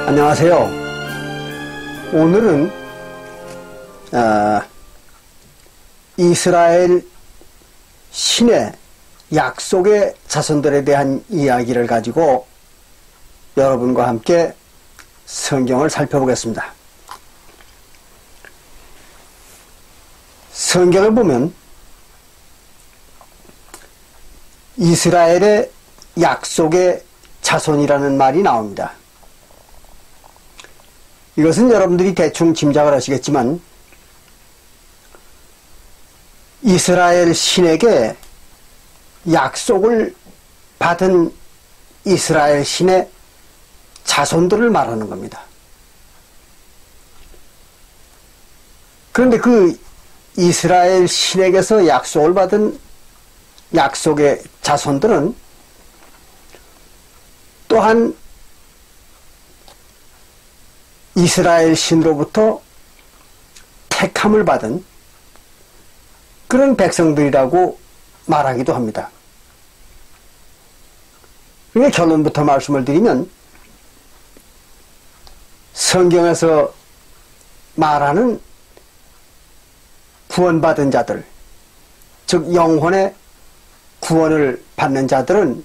안녕하세요. 오늘은 이스라엘 신의 약속의 자손들에 대한 이야기를 가지고 여러분과 함께 성경을 살펴보겠습니다. 성경을 보면 이스라엘의 약속의 자손이라는 말이 나옵니다. 이것은 여러분들이 대충 짐작을 하시겠지만 이스라엘 신에게 약속을 받은 이스라엘 신의 자손들을 말하는 겁니다. 그런데 그 이스라엘 신에게서 약속을 받은 약속의 자손들은 또한 이스라엘 신으로부터 택함을 받은 그런 백성들이라고 말하기도 합니다. 그러니까 결론부터 말씀을 드리면 성경에서 말하는 구원받은 자들, 즉 영혼의 구원을 받는 자들은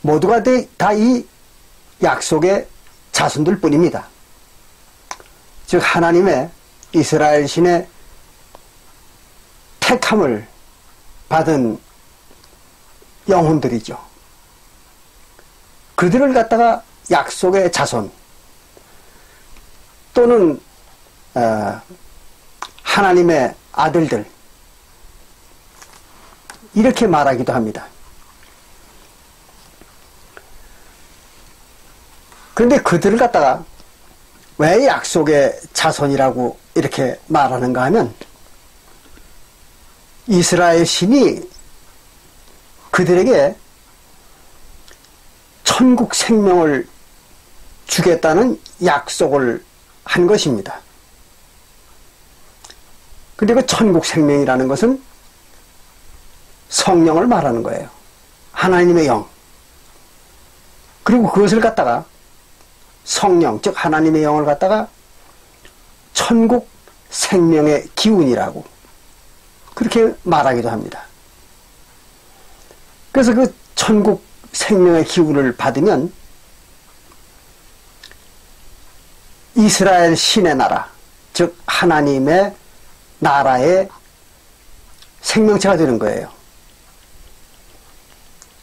모두가 다 이 약속의 자손들 뿐입니다. 즉 하나님의 이스라엘 신의 택함을 받은 영혼들이죠. 그들을 갖다가 약속의 자손 또는 하나님의 아들들 이렇게 말하기도 합니다. 그런데 그들을 갖다가 왜 약속의 자손이라고 이렇게 말하는가 하면 이스라엘 신이 그들에게 천국 생명을 주겠다는 약속을 한 것입니다. 근데 그 천국 생명이라는 것은 성령을 말하는 거예요. 하나님의 영. 그리고 그것을 갖다가 성령, 즉 하나님의 영을 갖다가 천국 생명의 기운이라고 그렇게 말하기도 합니다. 그래서 그 천국 생명의 기운을 받으면 이스라엘 신의 나라, 즉 하나님의 나라의 생명체가 되는 거예요.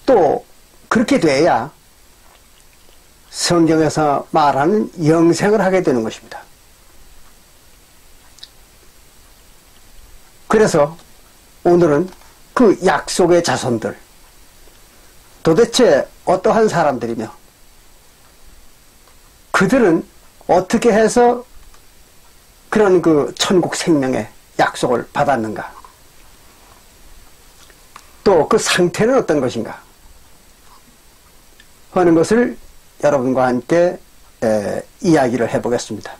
또 그렇게 돼야 성경에서 말하는 영생을 하게 되는 것입니다. 그래서 오늘은 그 약속의 자손들, 도대체 어떠한 사람들이며 그들은 어떻게 해서 그런 그 천국 생명의 약속을 받았는가, 또 그 상태는 어떤 것인가 하는 것을 여러분과 함께 이야기를 해보겠습니다.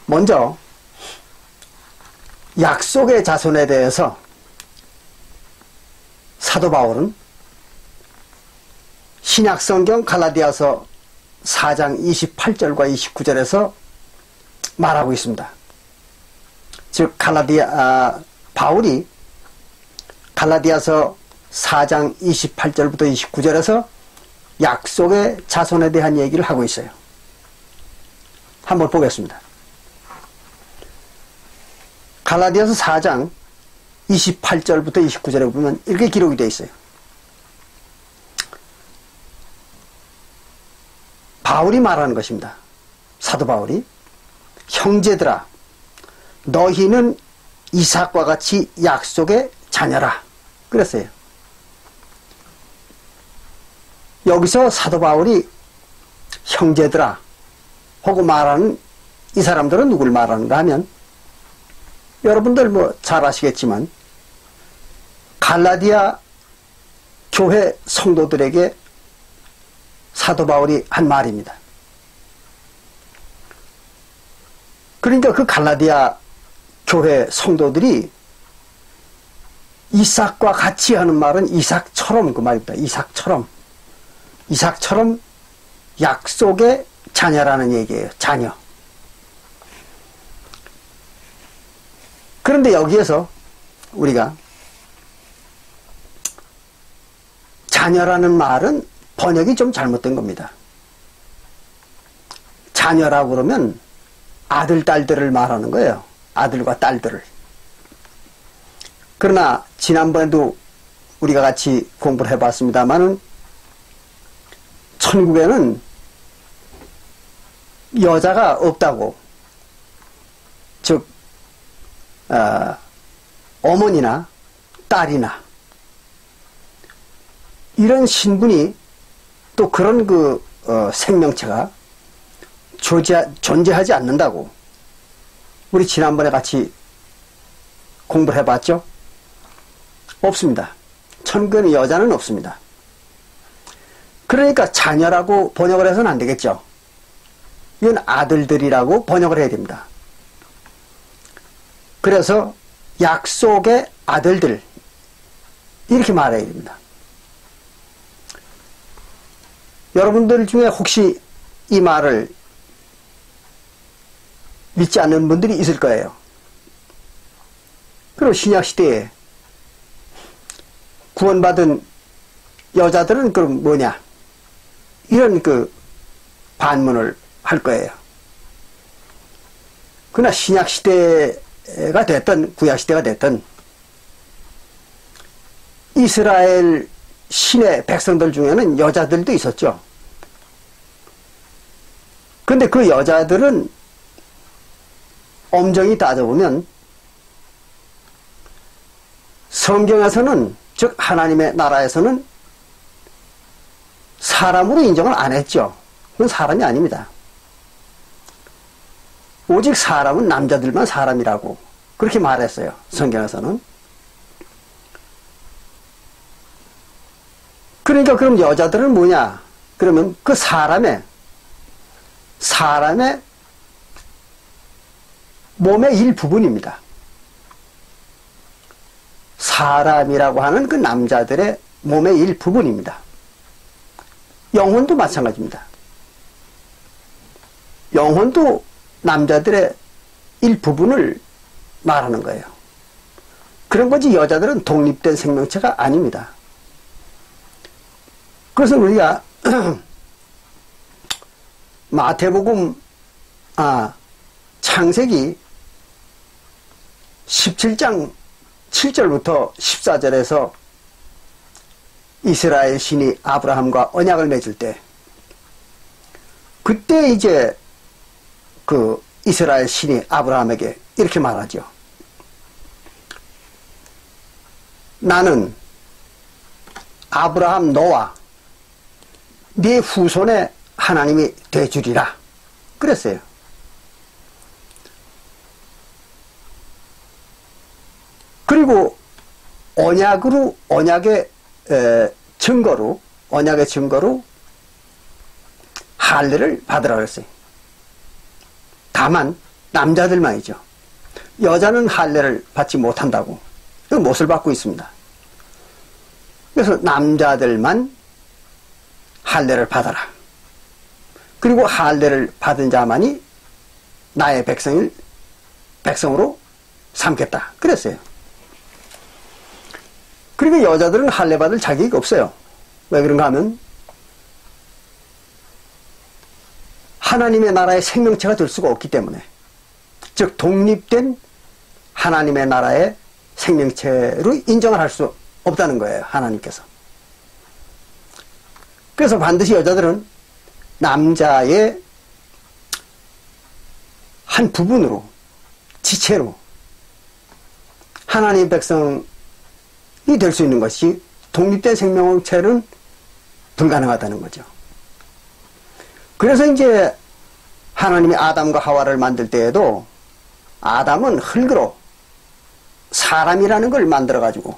먼저 약속의 자손에 대해서 사도 바울은 신약성경 갈라디아서 4장 28절과 29절에서 말하고 있습니다. 즉 바울이 갈라디아서 4장 28절부터 29절에서 약속의 자손에 대한 얘기를 하고 있어요. 한번 보겠습니다. 갈라디아서 4장 28절부터 29절에 보면 이렇게 기록이 되어 있어요. 바울이 말하는 것입니다. 사도 바울이 형제들아 너희는 이삭과 같이 약속의 자녀라 그랬어요. 여기서 사도 바울이 형제들아 하고 말하는 이 사람들은 누굴 말하는가 하면 여러분들 뭐 잘 아시겠지만 갈라디아 교회 성도들에게 사도 바울이 한 말입니다. 그러니까 그 갈라디아 교회 성도들이 이삭과 같이 하는 말은 이삭처럼 그 말입니다. 이삭처럼 약속의 자녀라는 얘기예요. 자녀. 그런데 여기에서 우리가 자녀라는 말은 번역이 좀 잘못된 겁니다. 자녀라고 그러면 아들, 딸들을 말하는 거예요. 아들과 딸들을. 그러나 지난번에도 우리가 같이 공부를 해봤습니다마는 천국에는 여자가 없다고, 즉 어머니나 딸이나 이런 신분이 또 그런 생명체가 존재하지 않는다고 우리 지난번에 같이 공부를 해봤죠? 없습니다. 천국에는 여자는 없습니다. 그러니까 자녀라고 번역을 해서는 안 되겠죠. 이건 아들들이라고 번역을 해야 됩니다. 그래서 약속의 아들들 이렇게 말해야 됩니다. 여러분들 중에 혹시 이 말을 믿지 않는 분들이 있을 거예요. 그리고 신약시대에 구원받은 여자들은 그럼 뭐냐? 이런 반문을 할 거예요. 그러나 신약시대가 됐든 구약시대가 됐든 이스라엘 신의 백성들 중에는 여자들도 있었죠. 근데 그 여자들은 엄정히 따져보면 성경에서는, 즉 하나님의 나라에서는 사람으로 인정을 안 했죠. 그건 사람이 아닙니다. 오직 사람은 남자들만 사람이라고 그렇게 말했어요. 성경에서는. 그러니까 그럼 여자들은 뭐냐? 그러면 그 사람의 몸의 일부분입니다. 사람이라고 하는 그 남자들의 몸의 일부분입니다. 영혼도 마찬가지입니다. 영혼도 남자들의 일부분을 말하는 거예요. 그런 거지 여자들은 독립된 생명체가 아닙니다. 그래서 우리가 마태복음 창세기 17장 7절부터 14절에서 이스라엘 신이 아브라함과 언약을 맺을 때, 그때 이제 그 이스라엘 신이 아브라함에게 이렇게 말하죠. 나는 아브라함 너와 네 후손의 하나님이 되주리라 그랬어요. 그리고 언약의 증거로 할례를 받으라 그랬어요. 다만 남자들만이죠. 여자는 할례를 받지 못한다고 못을 받고 있습니다. 그래서 남자들만 할례를 받아라. 그리고 할례를 받은 자만이 나의 백성으로 삼겠다 그랬어요. 그리고 여자들은 할례 받을 자격이 없어요. 왜 그런가 하면 하나님의 나라의 생명체가 될 수가 없기 때문에, 즉 독립된 하나님의 나라의 생명체로 인정을 할 수 없다는 거예요. 하나님께서. 그래서 반드시 여자들은 남자의 한 부분으로, 지체로 하나님의 백성이 될 수 있는 것이, 독립된 생명체는 불가능하다는 거죠. 그래서 이제 하나님이 아담과 하와를 만들 때에도 아담은 흙으로 사람이라는 걸 만들어가지고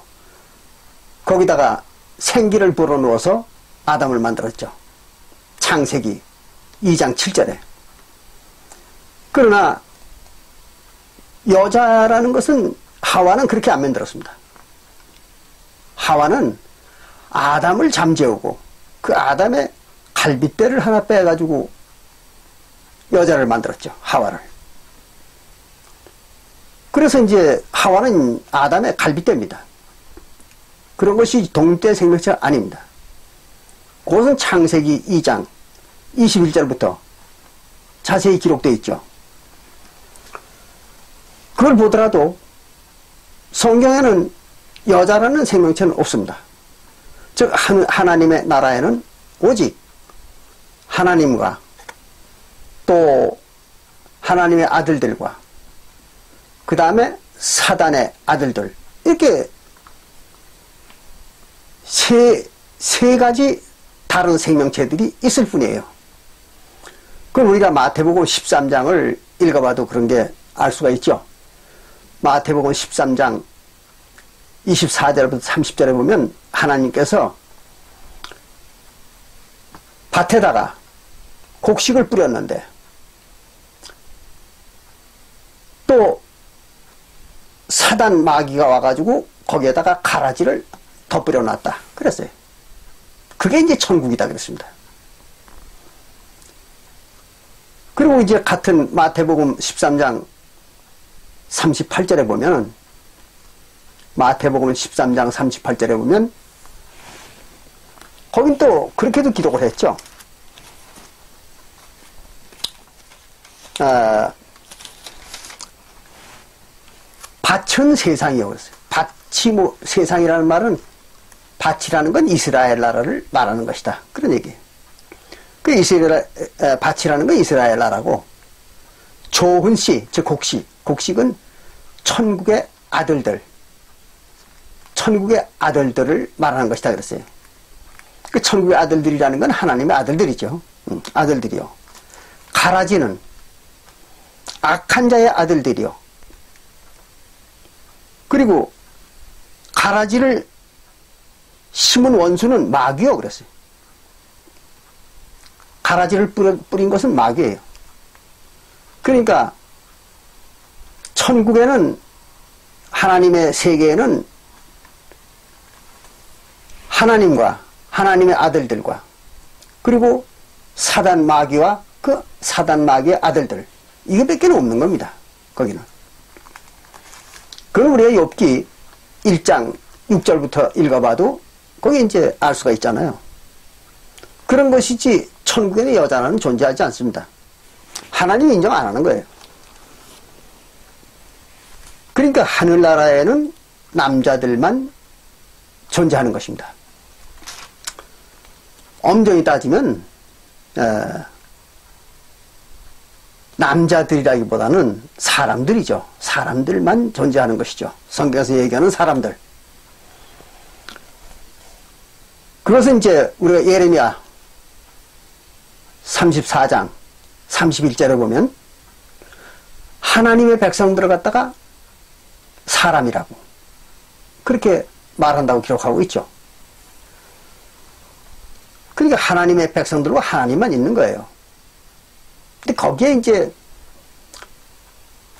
거기다가 생기를 불어넣어서 아담을 만들었죠. 창세기 2장 7절에. 그러나 여자라는 것은 하와는 그렇게 안 만들었습니다. 하와는 아담을 잠재우고 그 아담의 갈빗대를 하나 빼가지고 여자를 만들었죠. 하와를. 그래서 이제 하와는 아담의 갈빗대입니다. 그런 것이 독립된 생명체가 아닙니다. 그것은 창세기 2장 21절부터 자세히 기록되어 있죠. 그걸 보더라도 성경에는 여자라는 생명체는 없습니다. 즉 하나님의 나라에는 오직 하나님과 또 하나님의 아들들과 그 다음에 사단의 아들들 이렇게 세 가지 다른 생명체들이 있을 뿐이에요. 그럼 우리가 마태복음 13장을 읽어봐도 그런 게 알 수가 있죠. 마태복음 13장 24절부터 30절에 보면 하나님께서 밭에다가 곡식을 뿌렸는데 또 사단 마귀가 와가지고 거기에다가 가라지를 덧뿌려 놨다 그랬어요. 그게 이제 천국이다 그랬습니다. 그리고 이제 같은 마태복음 13장 38절에 보면 마태복음 13장 38절에 보면 거긴 또 그렇게도 기록을 했죠. 밭은 세상이요 그랬어요. 밭이 뭐 세상이라는 말은 밭이라는 건 이스라엘 나라를 말하는 것이다. 그런 얘기예요. 그 밭이라는 건 이스라엘 나라고 좋은 씨, 즉 곡식은 천국의 아들들을 말하는 것이다 그랬어요. 그 천국의 아들들이라는 건 하나님의 아들들이죠. 아들들이요. 가라지는 악한 자의 아들들이요. 그리고 가라지를 심은 원수는 마귀요 그랬어요. 가라지를 뿌린 것은 마귀예요. 그러니까 천국에는 하나님의 세계에는 하나님과 하나님의 아들들과 그리고 사단 마귀와 그 사단 마귀의 아들들 이거밖에 없는 겁니다. 거기는. 그럼 우리가 욥기 1장 6절부터 읽어봐도 거기 이제 알 수가 있잖아요. 그런 것이지 천국에는 여자는 존재하지 않습니다. 하나님 인정 안 하는 거예요. 그러니까 하늘나라에는 남자들만 존재하는 것입니다. 엄정히 따지면 남자들이라기보다는 사람들이죠. 사람들만 존재하는 것이죠. 성경에서 얘기하는 사람들. 그것은 이제 우리가 예레미야 34장 31절에 보면 하나님의 백성들을 갖다가 사람이라고 그렇게 말한다고 기록하고 있죠. 그러니까 하나님의 백성들과 하나님만 있는 거예요. 근데 거기에 이제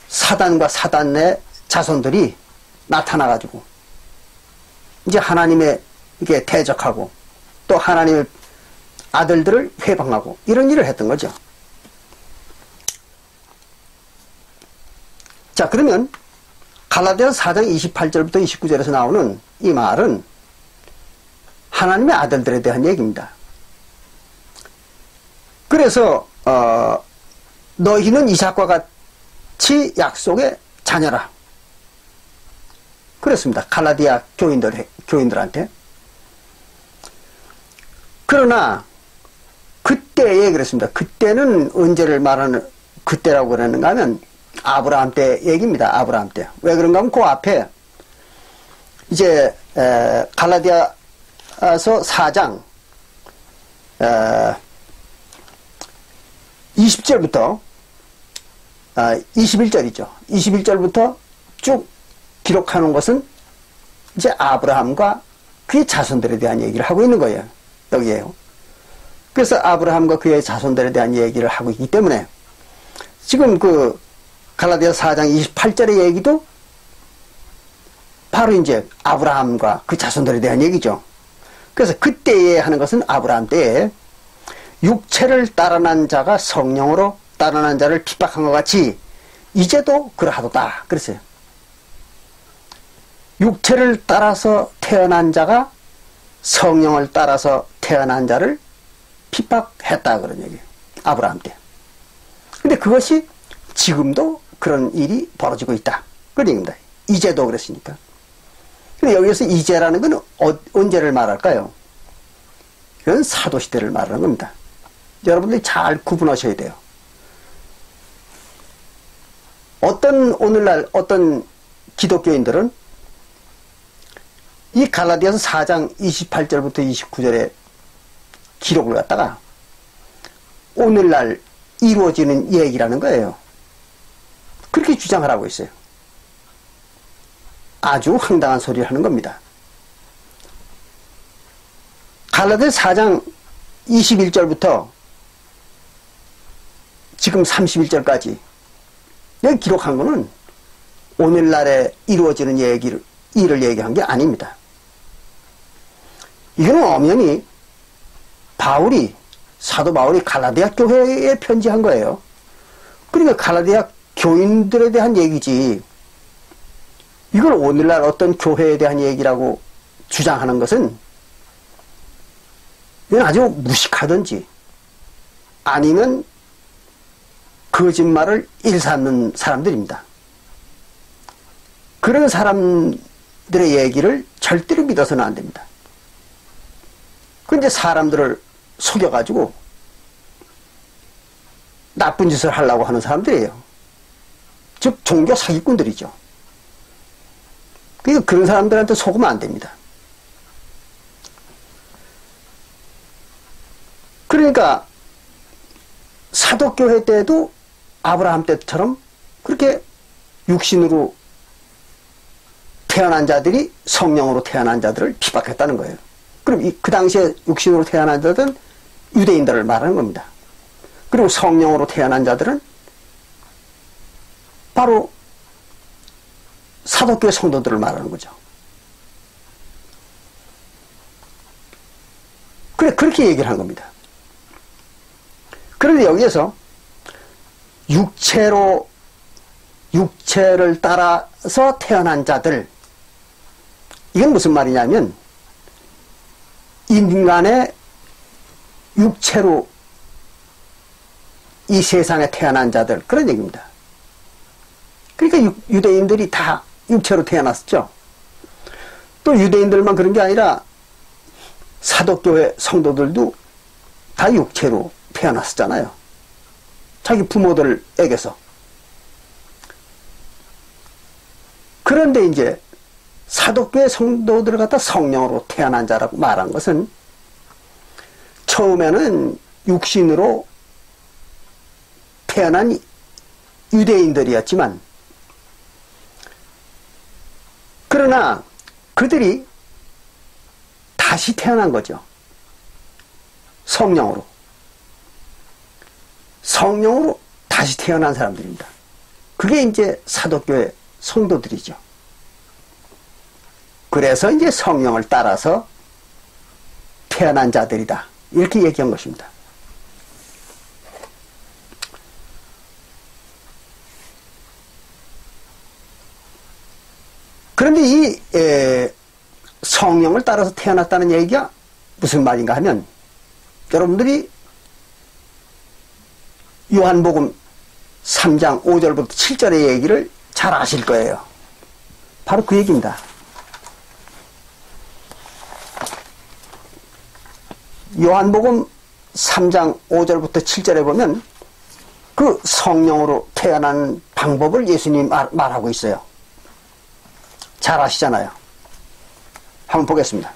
사단과 사단의 자손들이 나타나가지고 이제 하나님의 이게 대적하고 또 하나님의 아들들을 회방하고 이런 일을 했던 거죠. 자, 그러면 갈라디아서 4장 28절부터 29절에서 나오는 이 말은 하나님의 아들들에 대한 얘기입니다. 그래서 너희는 이삭과 같이 약속의 자녀라. 그랬습니다. 갈라디아 교인들한테. 그러나 그때에 그랬습니다. 그때는 언제를 말하는 그때라고 그러는가 하면 아브라함 때 얘기입니다. 아브라함 때. 왜 그런가 하면 그 앞에 이제 갈라디아서 4장 20절부터 21절이죠. 21절부터 쭉 기록하는 것은 이제 아브라함과 그의 자손들에 대한 얘기를 하고 있는 거예요. 여기에요. 그래서 아브라함과 그의 자손들에 대한 얘기를 하고 있기 때문에 지금 그 갈라디아서 4장 28절의 얘기도 바로 이제 아브라함과 그 자손들에 대한 얘기죠. 그래서 그때에 하는 것은 아브라함 때에 육체를 따라난 자가 성령으로 따라난 자를 핍박한 것 같이 이제도 그러하도다 그랬어요. 육체를 따라서 태어난 자가 성령을 따라서 태어난 자를 핍박했다 그런 얘기예요. 아브라함 때. 근데 그것이 지금도 그런 일이 벌어지고 있다 그런 얘기입니다. 이제도 그랬으니까. 근데 여기서 이제라는 건 언제를 말할까요? 이건 사도시대를 말하는 겁니다. 여러분들이 잘 구분하셔야 돼요. 오늘날 어떤 기독교인들은 이 갈라디아서 4장 28절부터 29절의 기록을 갖다가 오늘날 이루어지는 얘기라는 거예요. 그렇게 주장을 하고 있어요. 아주 황당한 소리를 하는 겁니다. 갈라디아서 4장 21절부터 지금 31절까지 여기 기록한 거는 오늘날에 이루어지는 일을 얘기한 게 아닙니다. 이거는 엄연히 사도 바울이 갈라디아 교회에 편지한 거예요. 그러니까 갈라디아 교인들에 대한 얘기지 이걸 오늘날 어떤 교회에 대한 얘기라고 주장하는 것은 이건 아주 무식하든지 아니면 거짓말을 일삼는 사람들입니다. 그런 사람들의 얘기를 절대로 믿어서는 안 됩니다. 근데 사람들을 속여가지고 나쁜 짓을 하려고 하는 사람들이에요. 즉 종교 사기꾼들이죠. 그러니까 그런 사람들한테 속으면 안 됩니다. 그러니까 사도교회 때도 아브라함 때처럼 그렇게 육신으로 태어난 자들이 성령으로 태어난 자들을 핍박했다는 거예요. 그럼 그 당시에 육신으로 태어난 자들은 유대인들을 말하는 겁니다. 그리고 성령으로 태어난 자들은 바로 사도교회 성도들을 말하는 거죠. 그렇게 얘기를 한 겁니다. 그런데 여기에서 육체를 따라서 태어난 자들, 이건 무슨 말이냐면 인간의 육체로 이 세상에 태어난 자들, 그런 얘기입니다. 그러니까 유대인들이 다 육체로 태어났었죠. 또 유대인들만 그런 게 아니라 사도교회 성도들도 다 육체로 태어났었잖아요. 자기 부모들에게서. 그런데 이제 사도교회 성도들을 갖다 성령으로 태어난 자라고 말한 것은 처음에는 육신으로 태어난 유대인들이었지만 그러나 그들이 다시 태어난 거죠. 성령으로 다시 태어난 사람들입니다. 그게 이제 사도교회 성도들이죠. 그래서 이제 성령을 따라서 태어난 자들이다. 이렇게 얘기한 것입니다. 그런데 이 성령을 따라서 태어났다는 얘기가 무슨 말인가 하면 여러분들이 요한복음 3장 5절부터 7절의 얘기를 잘 아실 거예요. 바로 그 얘기입니다. 요한복음 3장 5절부터 7절에 보면 그 성령으로 태어난 방법을 예수님이 말하고 있어요. 잘 아시잖아요. 한번 보겠습니다.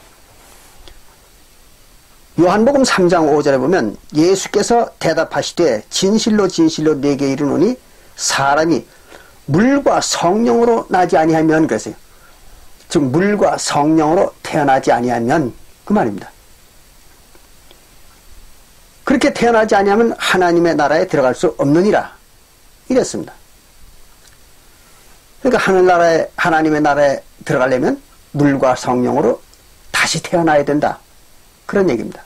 요한복음 3장 5절에 보면 예수께서 대답하시되 진실로 진실로 네게 이르노니 사람이 물과 성령으로 나지 아니하면 그랬어요. 즉 물과 성령으로 태어나지 아니하면 그 말입니다. 그렇게 태어나지 아니하면 하나님의 나라에 들어갈 수 없느니라 이랬습니다. 그러니까 하나님의 나라에 들어가려면 물과 성령으로 다시 태어나야 된다. 그런 얘기입니다.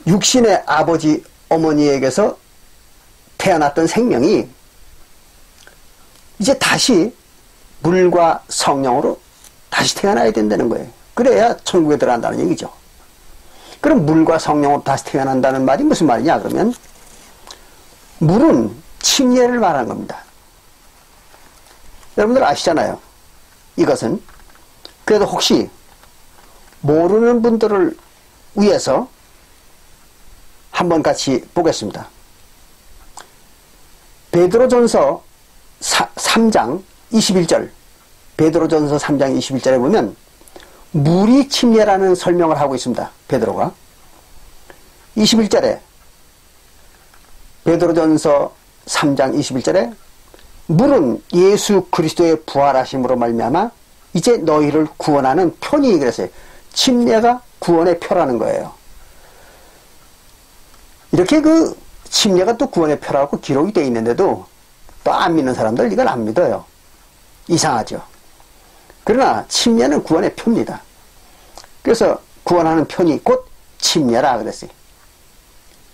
육신의 아버지 어머니에게서 태어났던 생명이 이제 다시 물과 성령으로 다시 태어나야 된다는 거예요. 그래야 천국에 들어간다는 얘기죠. 그럼 물과 성령으로 다시 태어난다는 말이 무슨 말이냐 그러면 물은 침례를 말하는 겁니다. 여러분들 아시잖아요. 이것은 그래도 혹시 모르는 분들을 위해서 한번 같이 보겠습니다. 베드로전서 3장 21절 베드로전서 3장 21절에 보면 물이 침례라는 설명을 하고 있습니다. 베드로가 21절에 베드로전서 3장 21절에 물은 예수 그리스도의 부활하심으로 말미암아 이제 너희를 구원하는 표니 그랬어요. 침례가 구원의 표라는 거예요. 이렇게 그 침례가 또 구원의 표라고 기록이 되어 있는데도 또 안 믿는 사람들 이걸 안 믿어요. 이상하죠. 그러나 침례는 구원의 표입니다. 그래서 구원하는 표니 곧 침례라 그랬어요.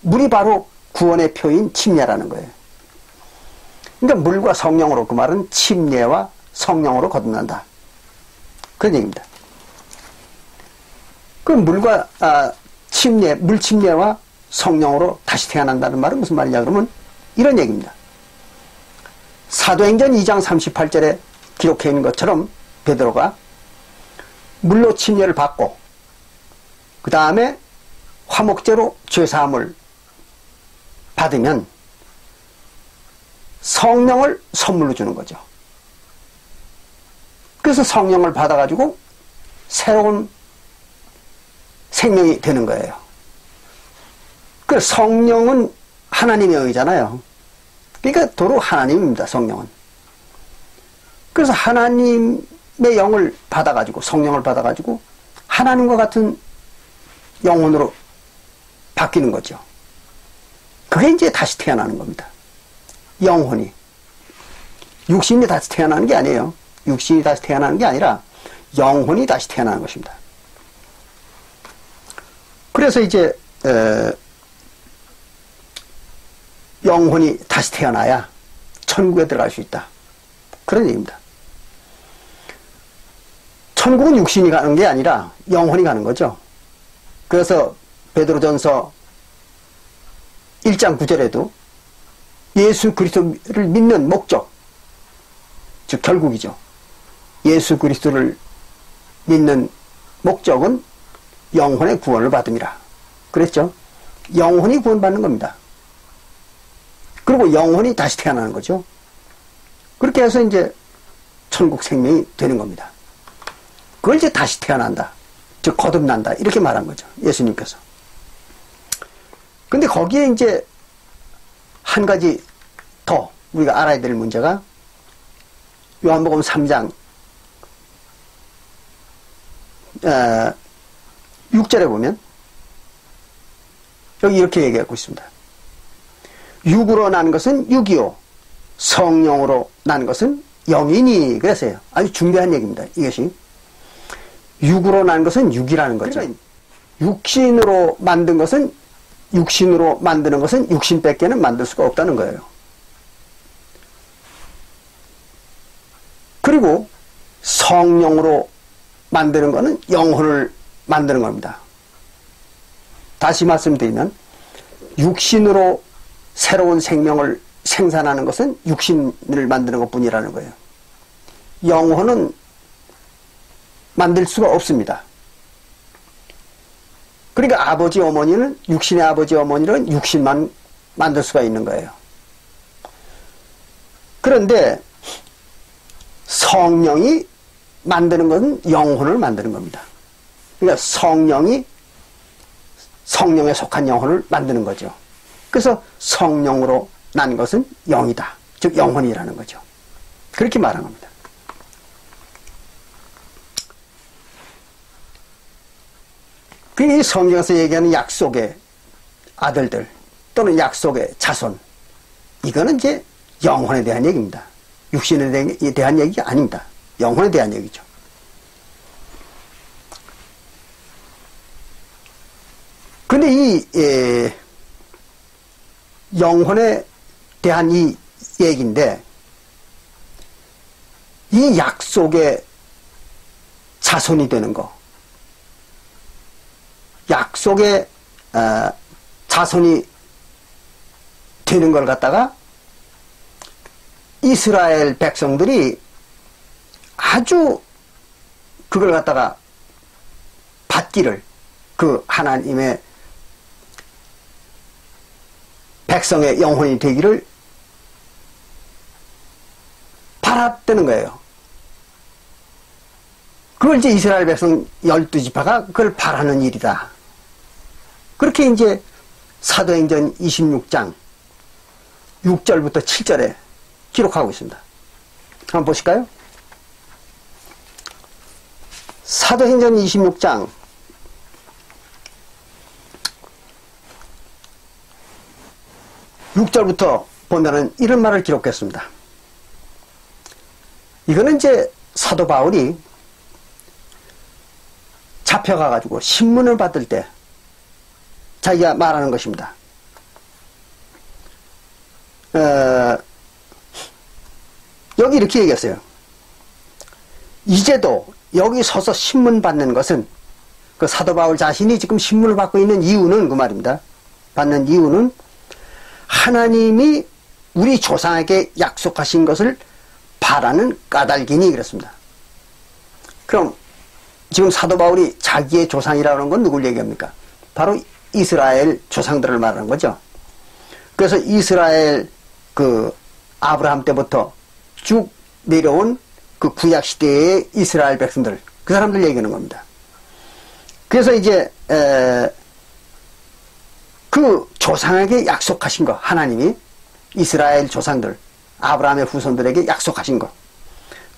물이 바로 구원의 표인 침례라는 거예요. 그러니까 물과 성령으로 그 말은 침례와 성령으로 거듭난다. 그런 얘기입니다. 그럼 물과 침례, 물 침례와 성령으로 다시 태어난다는 말은 무슨 말이냐 그러면 이런 얘기입니다. 사도행전 2장 38절에 기록해 있는 것처럼 베드로가 물로 침례를 받고 그 다음에 화목제로 죄사함을 받으면 성령을 선물로 주는 거죠. 그래서 성령을 받아가지고 새로운 생명이 되는 거예요. 그 성령은 하나님의 영이잖아요. 그러니까 도로 하나님입니다. 성령은. 그래서 하나님의 영을 받아가지고 성령을 받아가지고 하나님과 같은 영혼으로 바뀌는 거죠. 그게 이제 다시 태어나는 겁니다. 영혼이. 육신이 다시 태어나는 게 아니에요. 육신이 다시 태어나는 게 아니라 영혼이 다시 태어나는 것입니다. 그래서 이제 영혼이 다시 태어나야 천국에 들어갈 수 있다. 그런 얘기입니다. 천국은 육신이 가는 게 아니라 영혼이 가는 거죠. 그래서 베드로전서 1장 9절에도 예수 그리스도를 믿는 목적, 즉 결국이죠. 예수 그리스도를 믿는 목적은 영혼의 구원을 받음이라 그랬죠. 영혼이 구원받는 겁니다. 그리고 영혼이 다시 태어나는 거죠. 그렇게 해서 이제 천국 생명이 되는 겁니다. 그걸 이제 다시 태어난다, 즉 거듭난다 이렇게 말한 거죠. 예수님께서. 근데 거기에 이제 한 가지 더 우리가 알아야 될 문제가 요한복음 3장 6절에 보면 여기 이렇게 얘기하고 있습니다. 육으로 난 것은 육이요 성령으로 난 것은 영이니 그랬어요. 아주 중요한 얘기입니다. 이것이 육으로 난 것은 육이라는 거죠. 그러니까 육신으로 만든 것은 육신으로 만드는 것은 육신밖에는 만들 수가 없다는 거예요. 그리고 성령으로 만드는 것은 영혼을 만드는 겁니다. 다시 말씀드리면 육신으로 새로운 생명을 생산하는 것은 육신을 만드는 것뿐이라는 거예요. 영혼은 만들 수가 없습니다. 그러니까 아버지 어머니는 육신의 아버지 어머니는 육신만 만들 수가 있는 거예요. 그런데 성령이 만드는 것은 영혼을 만드는 겁니다. 그러니까 성령이 성령에 속한 영혼을 만드는 거죠. 그래서 성령으로 난 것은 영이다. 즉 영혼이라는 거죠. 그렇게 말한 겁니다. 그 성경에서 얘기하는 약속의 아들들 또는 약속의 자손, 이거는 이제 영혼에 대한 얘기입니다. 육신에 대한 얘기가 아닙니다. 영혼에 대한 얘기죠. 근데 이 영혼에 대한 이 얘기인데, 이 약속의 자손이 되는 거, 약속의 자손이 되는 걸 갖다가 이스라엘 백성들이 아주 그걸 갖다가 받기를, 그 하나님의 백성의 영혼이 되기를 바랐다는 거예요. 그걸 이제 이스라엘 백성 12지파가 그걸 바라는 일이다. 그렇게 이제 사도행전 26장 6절부터 7절에 기록하고 있습니다. 한번 보실까요? 사도행전 26장 6절부터 보면은 이런 말을 기록했습니다. 이거는 이제 사도 바울이 잡혀가가지고 신문을 받을 때 자기가 말하는 것입니다. 여기 이렇게 얘기했어요. 이제도 여기 서서 신문 받는 것은, 그 사도 바울 자신이 지금 신문을 받고 있는 이유는 그 말입니다. 받는 이유는 하나님이 우리 조상에게 약속하신 것을 바라는 까닭이니 그랬습니다. 그럼 지금 사도 바울이 자기의 조상이라는 건 누굴 얘기합니까? 바로 이스라엘 조상들을 말하는 거죠. 그래서 이스라엘 그 아브라함 때부터 쭉 내려온 그 구약 시대의 이스라엘 백성들, 그 사람들 얘기하는 겁니다. 그래서 이제 그 조상에게 약속하신 거, 하나님이 이스라엘 조상들, 아브라함의 후손들에게 약속하신 거,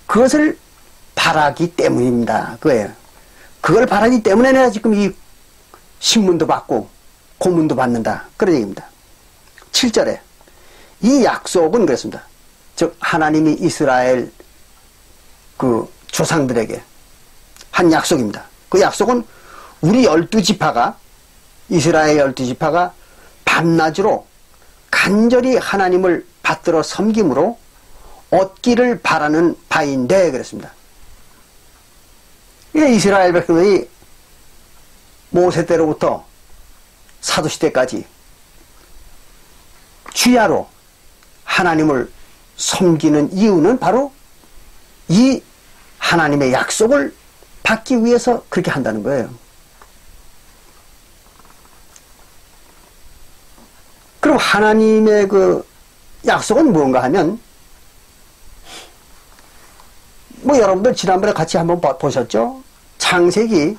그것을 바라기 때문입니다. 그거예요. 그걸 바라기 때문에 내가 지금 이 신문도 받고 고문도 받는다. 그런 얘기입니다. 7절에 이 약속은 그랬습니다. 즉 하나님이 이스라엘 그 조상들에게 한 약속입니다. 그 약속은 우리 12지파가, 이스라엘 12지파가 밤낮으로 간절히 하나님을 받들어 섬김으로 얻기를 바라는 바인데 그랬습니다. 이스라엘 백성들이 모세 때로부터 사도시대까지 주야로 하나님을 섬기는 이유는 바로 이 하나님의 약속을 받기 위해서 그렇게 한다는 거예요. 그럼 하나님의 그 약속은 뭔가 하면, 뭐 여러분들 지난번에 같이 한번 보셨죠? 창세기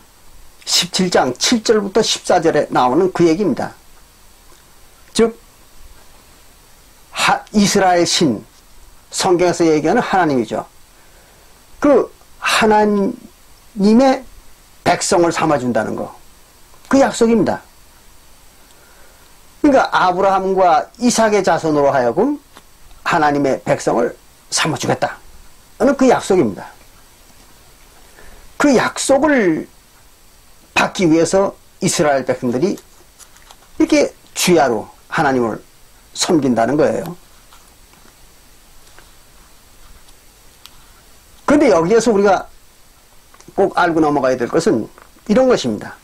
17장 7절부터 14절에 나오는 그 얘기입니다. 즉 이스라엘 신, 성경에서 얘기하는 하나님이죠. 그 하나님의 백성을 삼아준다는 거, 그 약속입니다. 그러니까 아브라함과 이삭의 자손으로 하여금 하나님의 백성을 삼아주겠다 는 그 약속입니다. 그 약속을 받기 위해서 이스라엘 백성들이 이렇게 주야로 하나님을 섬긴다는 거예요. 그런데 여기에서 우리가 꼭 알고 넘어가야 될 것은 이런 것입니다.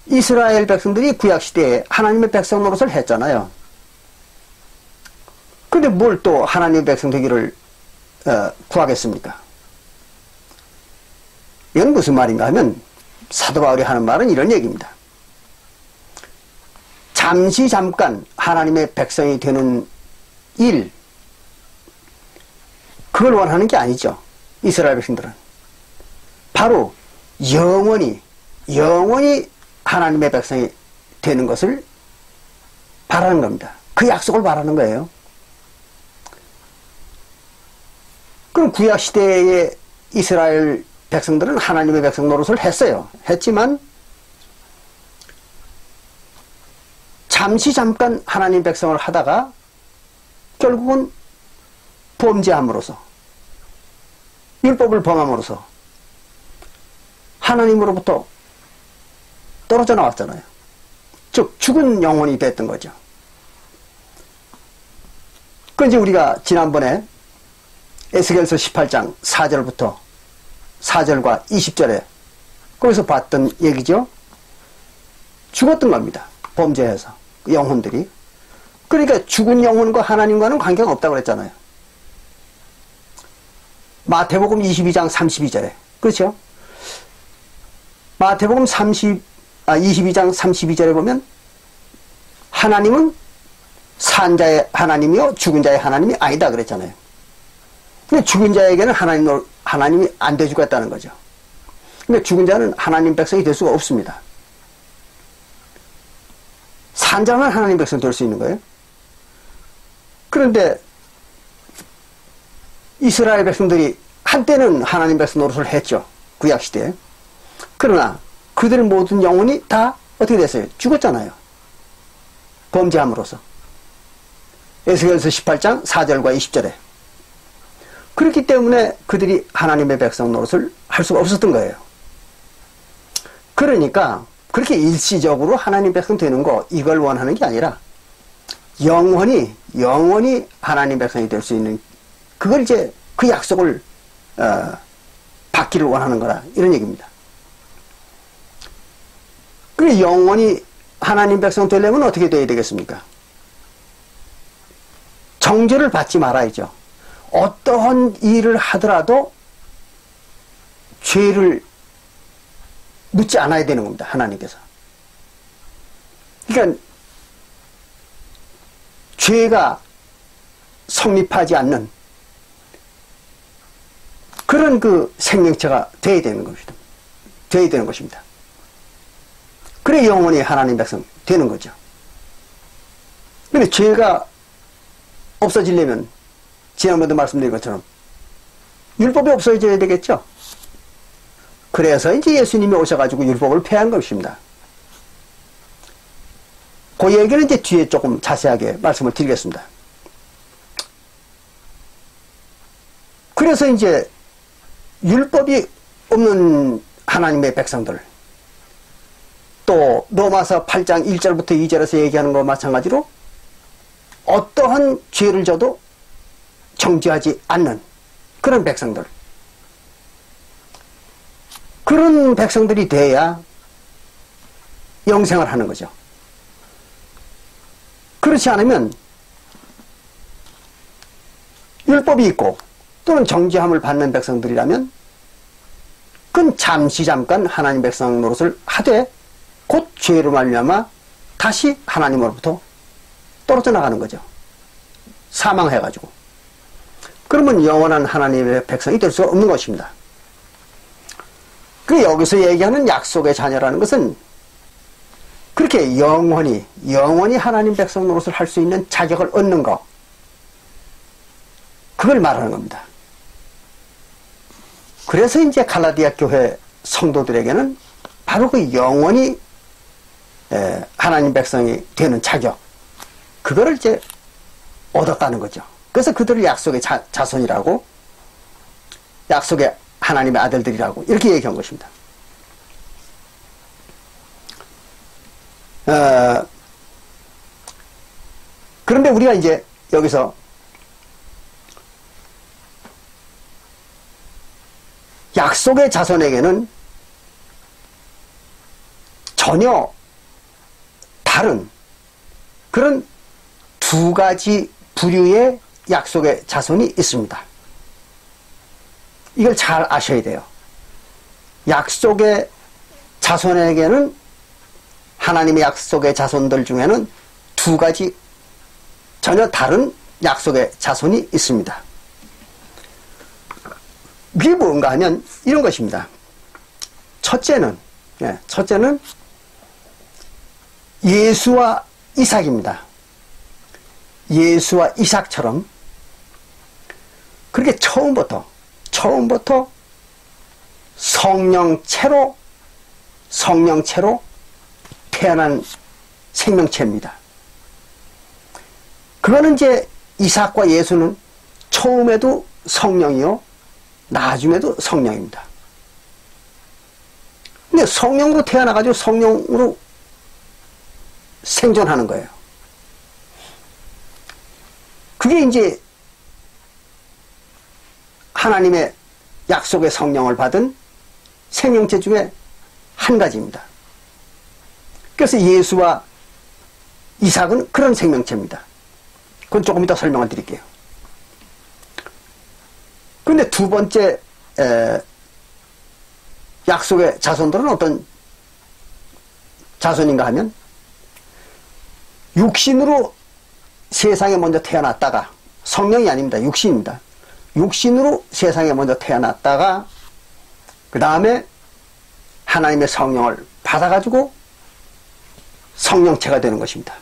이스라엘 백성들이 구약시대에 하나님의 백성 노릇을 했잖아요. 근데 뭘 또 하나님의 백성 되기를 구하겠습니까? 이건 무슨 말인가 하면, 사도 바울이 하는 말은 이런 얘기입니다. 잠시 잠깐 하나님의 백성이 되는 일, 그걸 원하는 게 아니죠. 이스라엘 백성들은 바로 영원히 하나님의 백성이 되는 것을 바라는 겁니다. 그 약속을 바라는 거예요. 그럼 구약시대의 이스라엘 백성들은 하나님의 백성 노릇을 했어요. 했지만 잠깐 하나님 백성을 하다가 결국은 범죄함으로써 율법을 범함으로써 하나님으로부터 떨어져 나왔잖아요. 즉 죽은 영혼이 됐던 거죠. 그 이제 우리가 지난번에 에스겔서 18장 4절부터 4절과 20절에 거기서 봤던 얘기죠. 죽었던 겁니다. 범죄해서 영혼들이. 그러니까 죽은 영혼과 하나님과는 관계가 없다고 그랬잖아요. 마태복음 22장 32절에 그렇죠? 마태복음 22장 32절에 보면 하나님은 산 자의 하나님이요 죽은 자의 하나님이 아니다 그랬잖아요. 근데 죽은 자에게는 하나님이 안 돼주겠다는 거죠. 근데 죽은 자는 하나님 백성이 될 수가 없습니다. 산 자만 하나님 백성 될 수 있는 거예요. 그런데 이스라엘 백성들이 한때는 하나님 백성 노릇을 했죠. 구약시대에. 그러나 그들 모든 영혼이 다 어떻게 됐어요? 죽었잖아요. 범죄함으로써. 에스겔서 18장 4절과 20절에. 그렇기 때문에 그들이 하나님의 백성 노릇을 할 수가 없었던 거예요. 그러니까 그렇게 일시적으로 하나님 백성 되는 거 이걸 원하는 게 아니라 영원히 하나님 백성이 될 수 있는 그걸 이제 그 약속을 받기를 원하는 거라 이런 얘기입니다. 그래 영원히 하나님 백성 되려면 어떻게 돼야 되겠습니까? 정죄를 받지 말아야죠. 어떠한 일을 하더라도 죄를 묻지 않아야 되는 겁니다. 하나님께서. 그러니까 죄가 성립하지 않는 그런 그 생명체가 되어야 되는 것입니다. 되어야 되는 것입니다. 그래 영원히 하나님 백성 되는 거죠. 그런데 죄가 없어지려면 지난번에도 말씀드린 것처럼 율법이 없어져야 되겠죠. 그래서 이제 예수님이 오셔가지고 율법을 폐한 것입니다. 그 얘기는 이제 뒤에 조금 자세하게 말씀을 드리겠습니다. 그래서 이제 율법이 없는 하나님의 백성들, 또 로마서 8장 1절부터 2절에서 얘기하는 것과 마찬가지로 어떠한 죄를 져도 정죄하지 않는 그런 백성들, 그런 백성들이 돼야 영생을 하는 거죠. 그렇지 않으면 율법이 있고 또는 정죄함을 받는 백성들이라면 그건 잠깐 하나님 백성 노릇을 하되 곧 죄로 말미암아 다시 하나님으로부터 떨어져 나가는 거죠. 사망해가지고. 그러면 영원한 하나님의 백성이 될 수가 없는 것입니다. 그 여기서 얘기하는 약속의 자녀라는 것은 그렇게 영원히 하나님 백성 노릇을 할 수 있는 자격을 얻는 것, 그걸 말하는 겁니다. 그래서 이제 갈라디아 교회 성도들에게는 바로 그 영원히 하나님 백성이 되는 자격, 그거를 이제 얻었다는 거죠. 그래서 그들을 약속의 자손이라고, 약속의 하나님의 아들들이라고 이렇게 얘기한 것입니다. 그런데 우리가 이제 여기서 약속의 자손에게는 전혀 다른 그런 두 가지 부류의 약속의 자손이 있습니다. 이걸 잘 아셔야 돼요. 약속의 자손에게는, 하나님의 약속의 자손들 중에는 두 가지 전혀 다른 약속의 자손이 있습니다. 그게 뭔가 하면 이런 것입니다. 첫째는 예수와 이삭입니다. 예수와 이삭처럼 그렇게 처음부터 성령체로 태어난 생명체입니다. 그거는 이제 이삭과 예수는 처음에도 성령이요, 나중에도 성령입니다. 근데 성령으로 태어나가지고 성령으로 생존하는 거예요. 그게 이제 하나님의 약속의 성령을 받은 생명체 중에 한 가지입니다. 그래서 예수와 이삭은 그런 생명체입니다. 그건 조금 이따 설명을 드릴게요. 그런데 두 번째 약속의 자손들은 어떤 자손인가 하면 육신으로 세상에 먼저 태어났다가, 성령이 아닙니다. 육신입니다. 육신으로 세상에 먼저 태어났다가 그 다음에 하나님의 성령을 받아가지고 성령체가 되는 것입니다.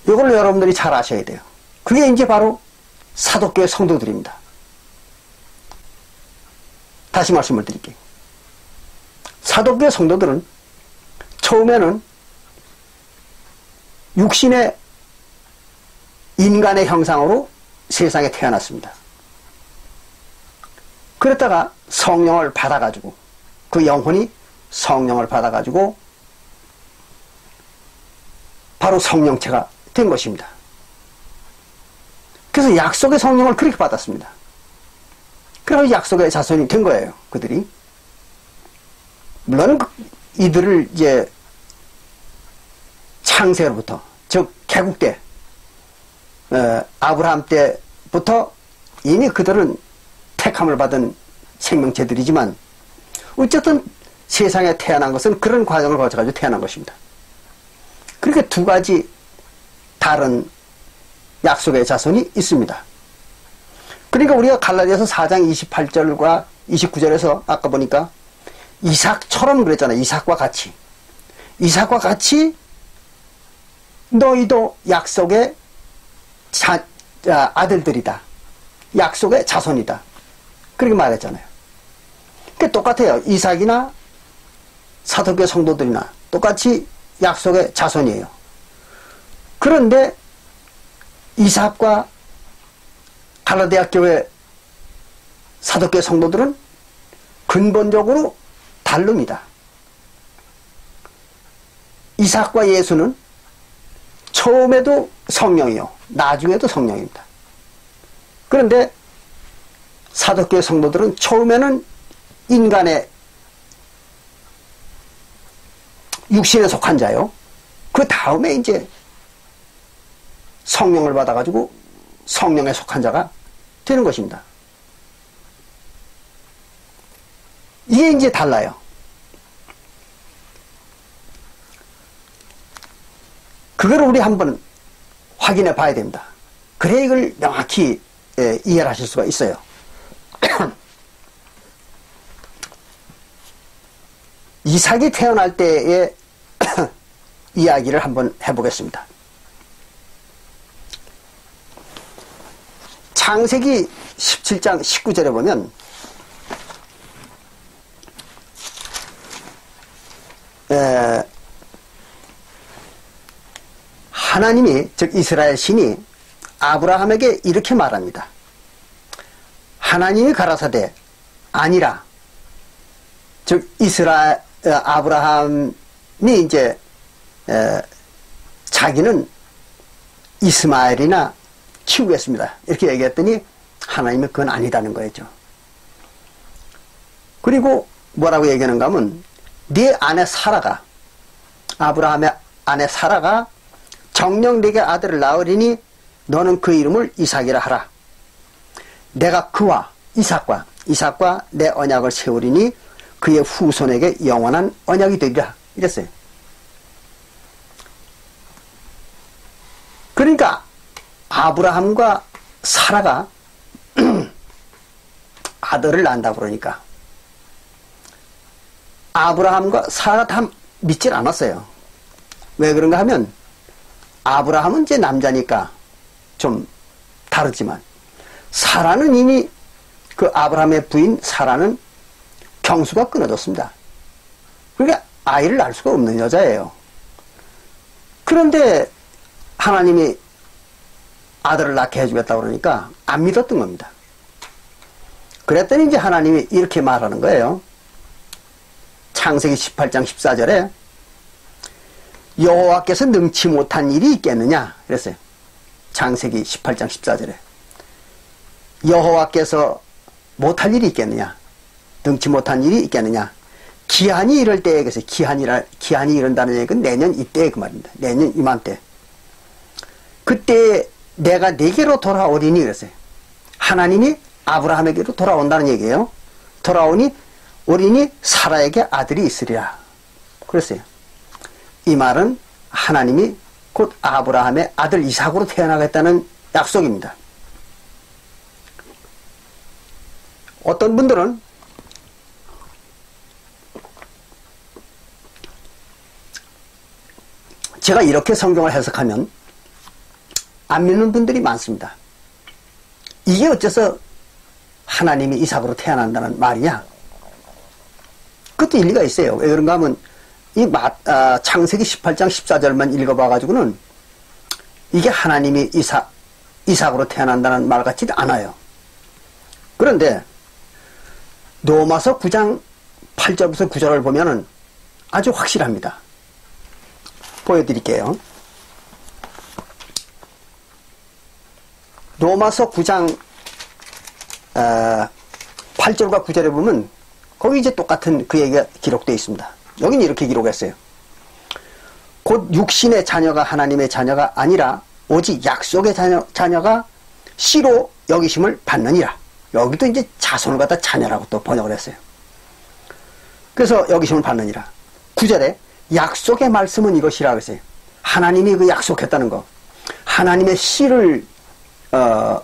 이걸 여러분들이 잘 아셔야 돼요. 그게 이제 바로 사도교회 성도들입니다. 다시 말씀을 드릴게요. 사도교회 성도들은 처음에는 육신의 인간의 형상으로 세상에 태어났습니다. 그랬다가 성령을 받아가지고, 그 영혼이 성령을 받아가지고 바로 성령체가 된 것입니다. 그래서 약속의 성령을 그렇게 받았습니다. 그래서 약속의 자손이 된 거예요, 그들이. 물론 이들을 이제 창세로부터, 즉 개국 때, 아브라함 때부터 이미 그들은 택함을 받은 생명체들이지만 어쨌든 세상에 태어난 것은 그런 과정을 거쳐가지고 태어난 것입니다. 그렇게 두 가지 다른 약속의 자손이 있습니다. 그러니까 우리가 갈라디아서 4장 28절과 29절에서 아까 보니까 이삭처럼 그랬잖아요. 이삭과 같이 너희도 약속의 아들들이다. 약속의 자손이다. 그렇게 말했잖아요. 그게 똑같아요. 이삭이나 사도교회 성도들이나 똑같이 약속의 자손이에요. 그런데 이삭과 갈라디아 교회 사도교회 성도들은 근본적으로 다릅니다. 이삭과 예수는 처음에도 성령이요, 나중에도 성령입니다. 그런데 사도교회 성도들은 처음에는 인간의 육신에 속한 자요, 그 다음에 이제 성령을 받아가지고 성령에 속한 자가 되는 것입니다. 이게 이제 달라요. 그걸 우리 한번 확인해 봐야 됩니다. 그래야 이걸 명확히 이해를 하실 수가 있어요. 이삭이 태어날 때의 이야기를 한번 해보겠습니다. 창세기 17장 19절에 보면 하나님이, 즉 이스라엘 신이 아브라함에게 이렇게 말합니다. 하나님이 가라사대 아니라, 즉 아브라함이 이제 자기는 이스마엘이나 키우겠습니다. 이렇게 얘기했더니 하나님은 그건 아니다는 거였죠. 그리고 뭐라고 얘기하는가 하면 네 아내 사라가, 아브라함의 아내 사라가 정녕 네게 아들을 낳으리니 너는 그 이름을 이삭이라 하라. 내가 그와 이삭과 내 언약을 세우리니 그의 후손에게 영원한 언약이 되리라. 이랬어요. 그러니까 아브라함과 사라가 아들을 낳는다 그러니까 아브라함과 사라가 다 믿질 않았어요. 왜 그런가 하면 아브라함은 이제 남자니까 좀 다르지만 사라는 이미 그 아브라함의 부인 사라는 경수가 끊어졌습니다. 그러니까 아이를 낳을 수가 없는 여자예요. 그런데 하나님이 아들을 낳게 해주겠다고 그러니까 안 믿었던 겁니다. 그랬더니 이제 하나님이 이렇게 말하는 거예요. 창세기 18장 14절에 여호와께서 능치 못한 일이 있겠느냐 그랬어요. 창세기 18장 14절에 여호와께서 못할 일이 있겠느냐, 능치 못한 일이 있겠느냐. 기한이 이럴 때에, 그래서 기한이 이른다는 얘기는 내년 이때에 그 말입니다. 내년 이맘때. 그때 내가 네게로 돌아오리니 그랬어요. 하나님이 아브라함에게로 돌아온다는 얘기예요. 돌아오니 오리니 사라에게 아들이 있으리라 그랬어요. 이 말은 하나님이 곧 아브라함의 아들 이삭으로 태어나겠다는 약속입니다. 어떤 분들은 제가 이렇게 성경을 해석하면 안 믿는 분들이 많습니다. 이게 어째서 하나님이 이삭으로 태어난다는 말이냐? 그것도 일리가 있어요. 왜 그런가 하면 이 창세기 18장 14절만 읽어봐가지고는 이게 하나님이 이삭으로 태어난다는 말 같지도 않아요. 그런데 로마서 9장 8절부터 9절을 보면은 아주 확실합니다. 보여드릴게요. 로마서 9장 8절과 9절에 보면 거기 이제 똑같은 그 얘기가 기록되어 있습니다. 여기는 이렇게 기록했어요. 곧 육신의 자녀가 하나님의 자녀가 아니라 오직 약속의 자녀가 씨로 여기심을 받느니라. 여기도 이제 자손을 갖다 자녀라고 또 번역을 했어요. 그래서 여기심을 받느니라. 9절에 약속의 말씀은 이것이라 그랬어요. 하나님이 그 약속했다는 거. 하나님의 씨를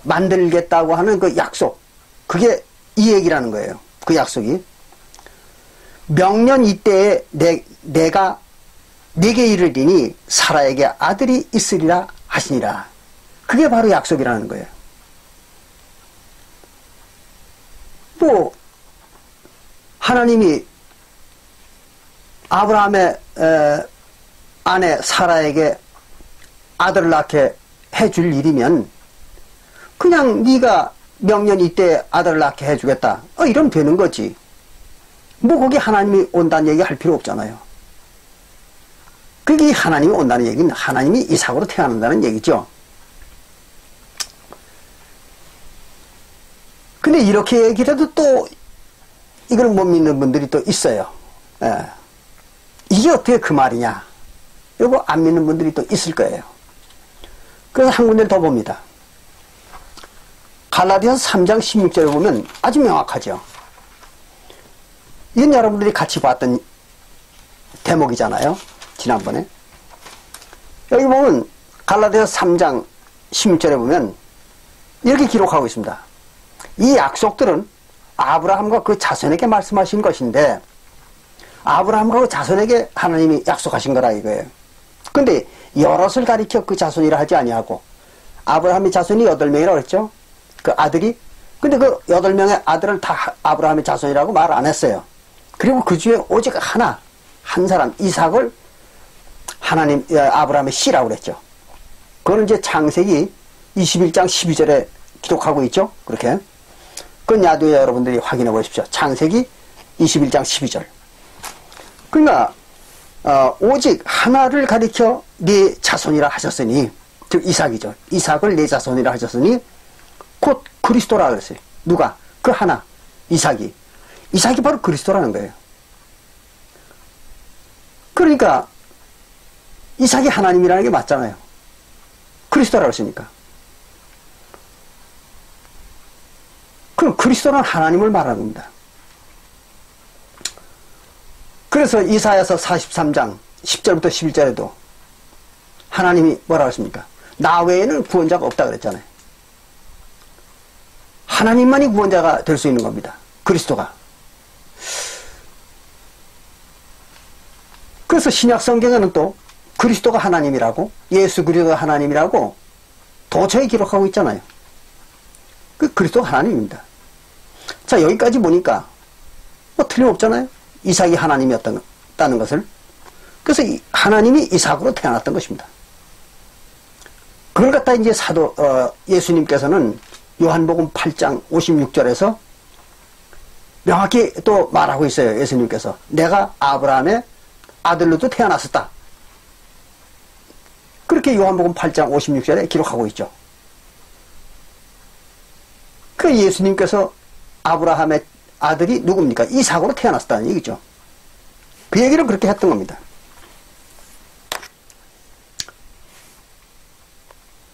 만들겠다고 하는 그 약속. 그게 이 얘기라는 거예요. 그 약속이. 명년 이때에 내가 네게 이르리니 사라에게 아들이 있으리라 하시니라. 그게 바로 약속이라는 거예요. 뭐 하나님이 아브라함의 아내 사라에게 아들을 낳게 해줄 일이면 그냥 네가 명년 이때 아들을 낳게 해주겠다. 이러면 되는 거지. 뭐 거기 하나님이 온다는 얘기 할 필요 없잖아요. 그게 하나님이 온다는 얘기는 하나님이 이삭으로 태어난다는 얘기죠. 근데 이렇게 얘기해도 또 이걸 못 믿는 분들이 또 있어요. 이게 어떻게 그 말이냐. 이거 안 믿는 분들이 또 있을 거예요. 그래서 한 군데를 더 봅니다. 갈라디아서 3장 16절에 보면 아주 명확하죠. 이건 여러분들이 같이 봤던 대목이잖아요. 지난번에. 여기 보면 갈라디아서 3장 16절에 보면 이렇게 기록하고 있습니다. 이 약속들은 아브라함과 그 자손에게 말씀하신 것인데 아브라함과 그 자손에게 하나님이 약속하신 거라 이거예요. 근데 여럿을 가리켜 그 자손이라 하지 아니하고 아브라함의 자손이 8명이라고 했죠. 그 아들이. 근데 그 8명의 아들을 다 아브라함의 자손이라고 말 안 했어요. 그리고 그 중에 오직 한 사람 이삭을 하나님 아브라함의 씨라고 그랬죠. 그걸 이제 창세기 21장 12절에 기록하고 있죠. 그렇게. 그건 나중에 여러분들이 확인해 보십시오. 창세기 21장 12절. 그러니까 오직 하나를 가리켜 네 자손이라 하셨으니, 즉 이삭이죠. 이삭을 네 자손이라 하셨으니 곧 그리스도라 그랬어요. 누가? 그 하나, 이삭이. 이삭이 바로 그리스도라는 거예요. 그러니까 이삭이 하나님이라는 게 맞잖아요. 그리스도라고 했으니까. 그럼 그리스도는 하나님을 말하는 겁니다. 그래서 이사야서 43장 10절부터 11절에도 하나님이 뭐라고 했습니까? 나 외에는 구원자가 없다 그랬잖아요. 하나님만이 구원자가 될 수 있는 겁니다. 그리스도가. 그래서 신약 성경에는 또 그리스도가 하나님이라고, 예수 그리스도가 하나님이라고 도처에 기록하고 있잖아요. 그 그리스도가 하나님입니다. 자, 여기까지 보니까 뭐 틀림없잖아요. 이삭이 하나님이었다는 것을. 그래서 하나님이 이삭으로 태어났던 것입니다. 그걸 갖다 이제 예수님께서는 요한복음 8장 56절에서 명확히 또 말하고 있어요. 예수님께서 내가 아브라함의 아들로도 태어났었다. 그렇게 요한복음 8장 56절에 기록하고 있죠. 그 예수님께서 아브라함의 아들이 누굽니까? 이삭으로 태어났다는 얘기죠. 그 얘기를 그렇게 했던 겁니다.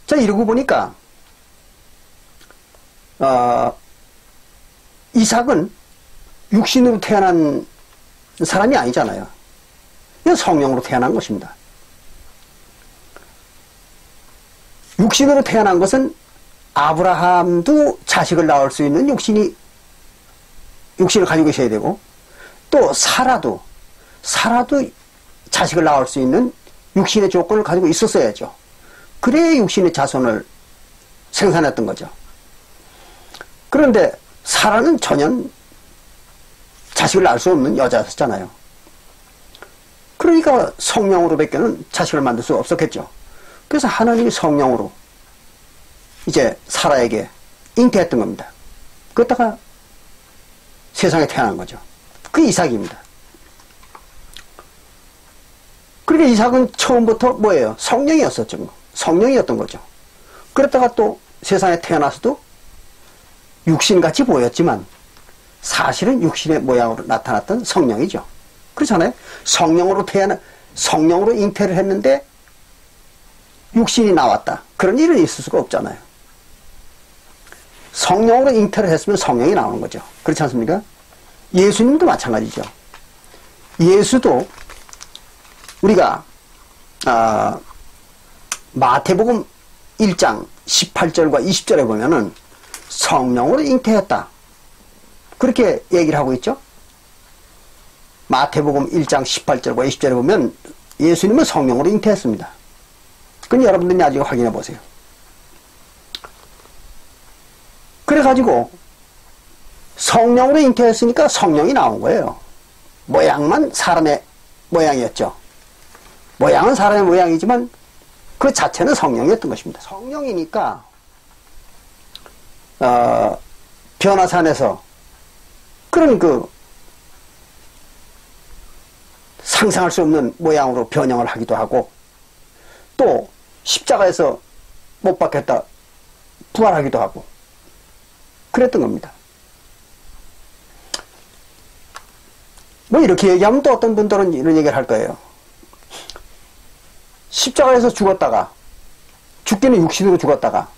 자, 이러고 보니까 이삭은 육신으로 태어난 사람이 아니잖아요. 이건 성령으로 태어난 것입니다. 육신으로 태어난 것은 아브라함도 자식을 낳을 수 있는 육신을 가지고 있어야 되고, 또 사라도 자식을 낳을 수 있는 육신의 조건을 가지고 있었어야죠. 그래야 육신의 자손을 생산했던 거죠. 그런데 사라는 전혀 자식을 낳을 수 없는 여자였잖아요. 그러니까 성령으로밖에는 자식을 만들 수 없었겠죠. 그래서 하나님이 성령으로 이제 사라에게 잉태했던 겁니다. 그러다가 세상에 태어난 거죠. 그 이삭입니다. 그러니까 이삭은 처음부터 뭐예요? 성령이었었죠. 성령이었던 거죠. 그러다가 또 세상에 태어나서도 육신같이 보였지만 사실은 육신의 모양으로 나타났던 성령이죠. 그렇잖아요. 성령으로 잉태를 했는데 육신이 나왔다. 그런 일은 있을 수가 없잖아요. 성령으로 잉태를 했으면 성령이 나오는 거죠. 그렇지 않습니까? 예수님도 마찬가지죠. 예수도 우리가 마태복음 1장 18절과 20절에 보면은 성령으로 잉태했다. 그렇게 얘기를 하고 있죠. 마태복음 1장 18절과 20절에 보면 예수님은 성령으로 잉태했습니다. 그건 여러분들이 나중에 확인해 보세요. 그래가지고 성령으로 잉태했으니까 성령이 나온 거예요. 모양만 사람의 모양이었죠. 모양은 사람의 모양이지만 그 자체는 성령이었던 것입니다. 성령이니까 변화산에서 그런 상상할 수 없는 모양으로 변형을 하기도 하고, 또 십자가에서 못 박혔다 부활하기도 하고 그랬던 겁니다. 뭐 이렇게 얘기하면 또 어떤 분들은 이런 얘기를 할 거예요. 십자가에서 죽었다가, 죽기는 육신으로 죽었다가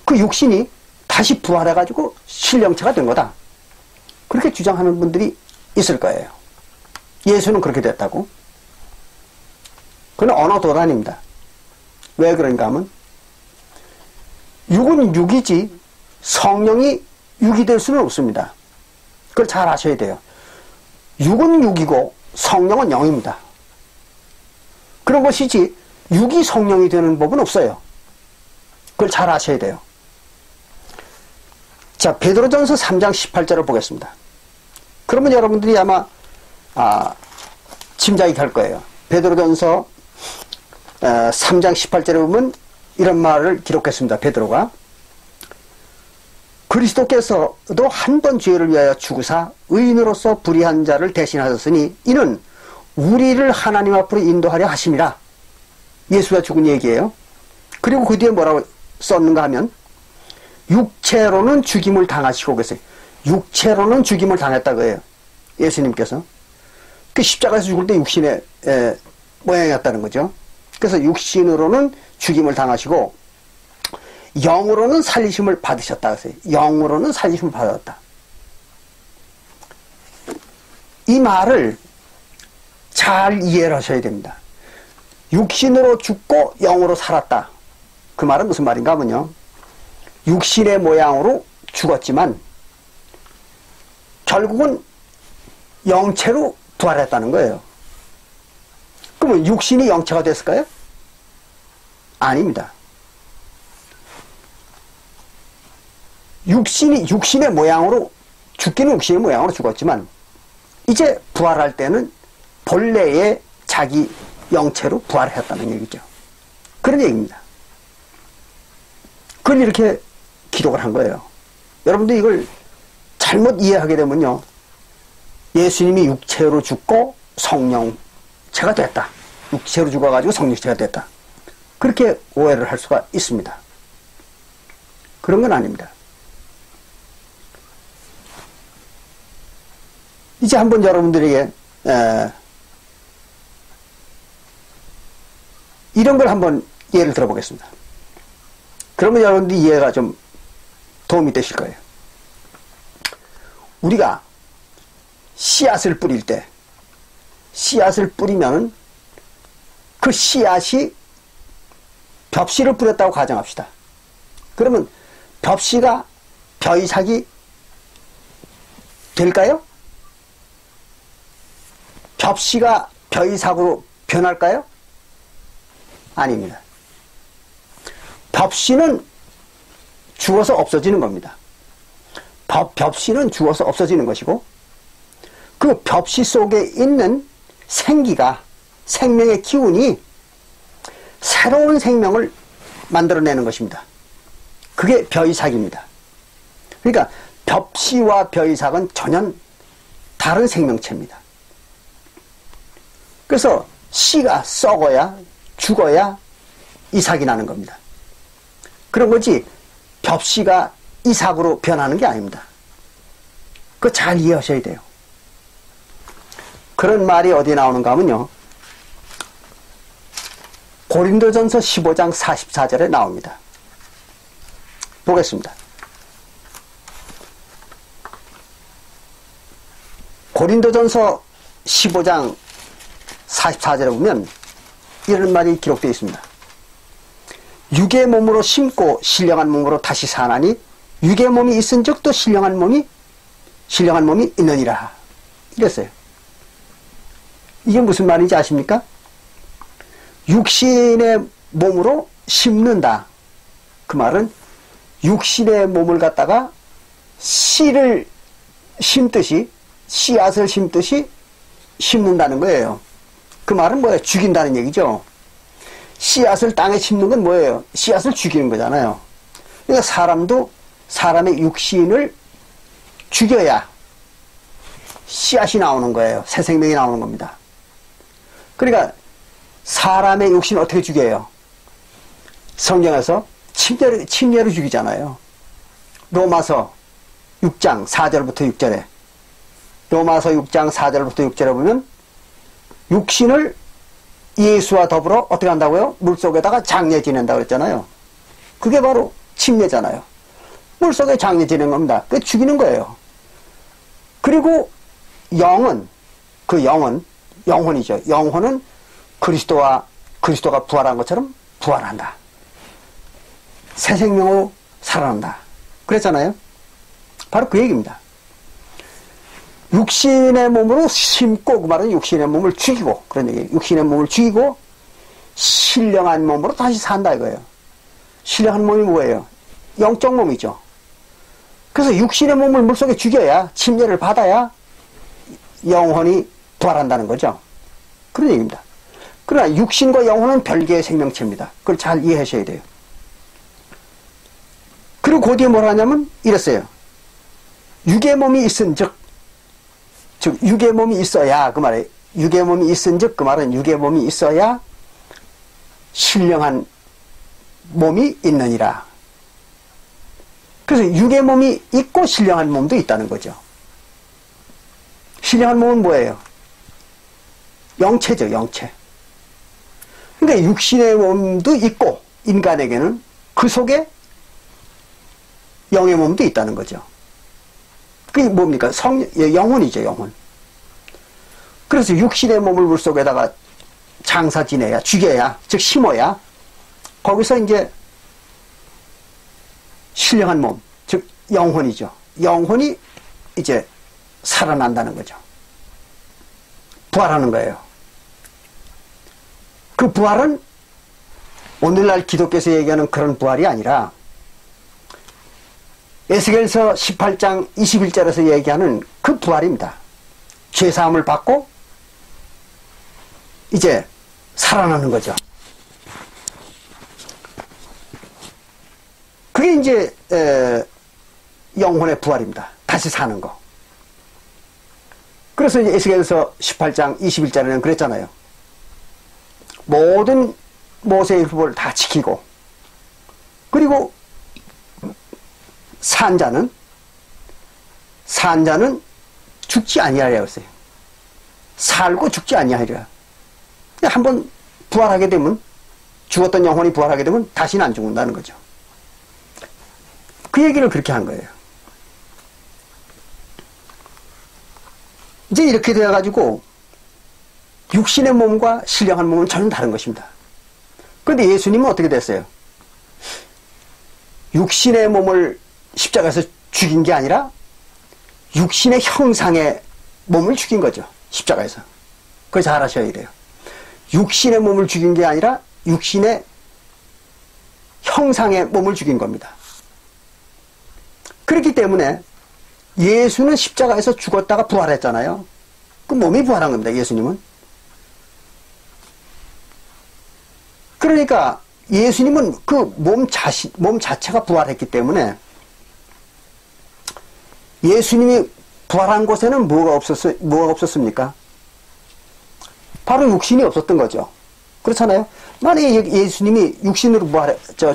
그 육신이 다시 부활해가지고 신령체가 된 거다. 그렇게 주장하는 분들이 있을 거예요. 예수는 그렇게 됐다고. 그건 언어 도단입니다. 왜 그런가 하면 육은 육이지 성령이 육이 될 수는 없습니다. 그걸 잘 아셔야 돼요. 육은 육이고 성령은 영입니다. 그런 것이지 육이 성령이 되는 법은 없어요. 그걸 잘 아셔야 돼요. 자, 베드로전서 3장 18절을 보겠습니다. 그러면 여러분들이 아마 짐작이 갈 거예요. 베드로전서 3장 18절에 보면 이런 말을 기록했습니다. 베드로가 그리스도께서도 한 번 죄를 위하여 죽으사 의인으로서 불의한 자를 대신하셨으니 이는 우리를 하나님 앞으로 인도하려 하심이라. 예수가 죽은 얘기예요. 그리고 그 뒤에 뭐라고 썼는가 하면 육체로는 죽임을 당하시고 계세요. 육체로는 죽임을 당했다고 해요. 예수님께서. 그 십자가에서 죽을 때 육신의 모양이었다는 거죠. 그래서 육신으로는 죽임을 당하시고 영으로는 살리심을 받으셨다 그랬어요. 영으로는 살리심을 받았다. 이 말을 잘 이해를 하셔야 됩니다. 육신으로 죽고 영으로 살았다. 그 말은 무슨 말인가 하면요, 육신의 모양으로 죽었지만 결국은 영체로 부활했다는 거예요. 그러면 육신이 영체가 됐을까요? 아닙니다. 육신의 모양으로, 죽기는 육신의 모양으로 죽었지만, 이제 부활할 때는 본래의 자기 영체로 부활했다는 얘기죠. 그런 얘기입니다. 그걸 이렇게 기록을 한 거예요. 여러분들 이걸 잘못 이해하게 되면요, 예수님이 육체로 죽고 성령체가 됐다. 육체로 죽어가지고 성령체가 됐다. 그렇게 오해를 할 수가 있습니다. 그런 건 아닙니다. 이제 한번 여러분들에게 이런 걸 한번 예를 들어보겠습니다. 그러면 여러분들 이해가 좀 도움이 되실 거예요. 우리가 씨앗을 뿌릴 때, 씨앗을 뿌리면 그 씨앗이 벽씨를 뿌렸다고 가정합시다. 그러면 벽씨가 벼이삭이 될까요? 벽씨가 벼이삭으로 변할까요? 아닙니다. 벽씨는 죽어서 없어지는 겁니다. 벽씨는 죽어서 없어지는 것이고, 그 벽씨 속에 있는 생기가, 생명의 기운이 새로운 생명을 만들어내는 것입니다. 그게 벼이삭입니다. 그러니까 벽씨와 벼이삭은 전혀 다른 생명체입니다. 그래서 씨가 썩어야, 죽어야 이삭이 나는 겁니다. 그런 거지 벽씨가 이삭으로 변하는 게 아닙니다. 그거 잘 이해하셔야 돼요. 그런 말이 어디 나오는가 하면요, 고린도전서 15장 44절에 나옵니다. 보겠습니다. 고린도전서 15장 44절에 보면 이런 말이 기록되어 있습니다. 육의 몸으로 심고 신령한 몸으로 다시 사나니 육의 몸이 있은 적도 신령한 몸이 있느니라. 이랬어요. 이게 무슨 말인지 아십니까? 육신의 몸으로 심는다. 그 말은 육신의 몸을 갖다가 씨를 심듯이, 씨앗을 심듯이 심는다는 거예요. 그 말은 뭐예요? 죽인다는 얘기죠. 씨앗을 땅에 심는 건 뭐예요? 씨앗을 죽이는 거잖아요. 그러니까 사람도 사람의 육신을 죽여야 씨앗이 나오는 거예요. 새 생명이 나오는 겁니다. 그러니까 사람의 육신을 어떻게 죽여요? 성경에서 침례로 죽이잖아요. 로마서 6장 4절부터 6절에, 로마서 6장 4절부터 6절에 보면 육신을 예수와 더불어 어떻게 한다고요? 물속에다가 장례 지낸다고 그랬잖아요. 그게 바로 침례잖아요. 물속에 장례 지낸 겁니다. 그게 죽이는 거예요. 그리고 영은, 그 영혼이죠. 영혼은 그리스도가 부활한 것처럼 부활한다. 새 생명으로 살아난다. 그랬잖아요. 바로 그 얘기입니다. 육신의 몸으로 심고, 그 말은 육신의 몸을 죽이고, 그런 얘기예요. 육신의 몸을 죽이고 신령한 몸으로 다시 산다 이거예요. 신령한 몸이 뭐예요? 영적 몸이죠. 그래서 육신의 몸을 물속에 죽여야, 침례를 받아야 영혼이 부활한다는 거죠. 그런 얘기입니다. 그러나 육신과 영혼은 별개의 생명체입니다. 그걸 잘 이해하셔야 돼요. 그리고 그 뒤에 뭐라 하냐면 이랬어요. 육의 몸이 있은 즉 육의 몸이 있어야, 그 말에 육의 몸이 있은 즉, 그 말은 육의 몸이 있어야 신령한 몸이 있느니라. 그래서 육의 몸이 있고 신령한 몸도 있다는 거죠. 신령한 몸은 뭐예요? 영체죠, 영체. 그러니까 육신의 몸도 있고, 인간에게는 그 속에 영의 몸도 있다는 거죠. 그게 뭡니까? 영혼이죠, 영혼. 그래서 육신의 몸을 물속에다가 장사 지내야, 죽여야, 즉 심어야, 거기서 이제 신령한 몸, 즉 영혼이죠. 영혼이 이제 살아난다는 거죠. 부활하는 거예요. 그 부활은 오늘날 기독교에서 얘기하는 그런 부활이 아니라 에스겔서 18장 21절에서 얘기하는 그 부활입니다. 죄사함을 받고 이제 살아나는 거죠. 그게 이제 영혼의 부활입니다. 다시 사는 거. 그래서 이제 에스겔서 18장 21절에는 그랬잖아요. 모든 모세의 율법을 다 지키고, 그리고 산자는 죽지 아니하리라 했어요. 살고 죽지 아니하리라. 한번 부활하게 되면, 죽었던 영혼이 부활하게 되면 다시는 안 죽는다는 거죠. 그 얘기를 그렇게 한 거예요. 이제 이렇게 되어가지고 육신의 몸과 신령한 몸은 전혀 다른 것입니다. 그런데 예수님은 어떻게 됐어요? 육신의 몸을 십자가에서 죽인 게 아니라 육신의 형상의 몸을 죽인 거죠. 십자가에서. 그걸 잘 아셔야 돼요. 육신의 몸을 죽인 게 아니라 육신의 형상의 몸을 죽인 겁니다. 그렇기 때문에 예수는 십자가에서 죽었다가 부활했잖아요. 그 몸이 부활한 겁니다. 예수님은. 그러니까 예수님은 그 몸 자체가 부활했기 때문에 예수님이 부활한 곳에는 뭐가 없었습니까? 바로 육신이 없었던 거죠. 그렇잖아요. 만약에 예수님이 육신으로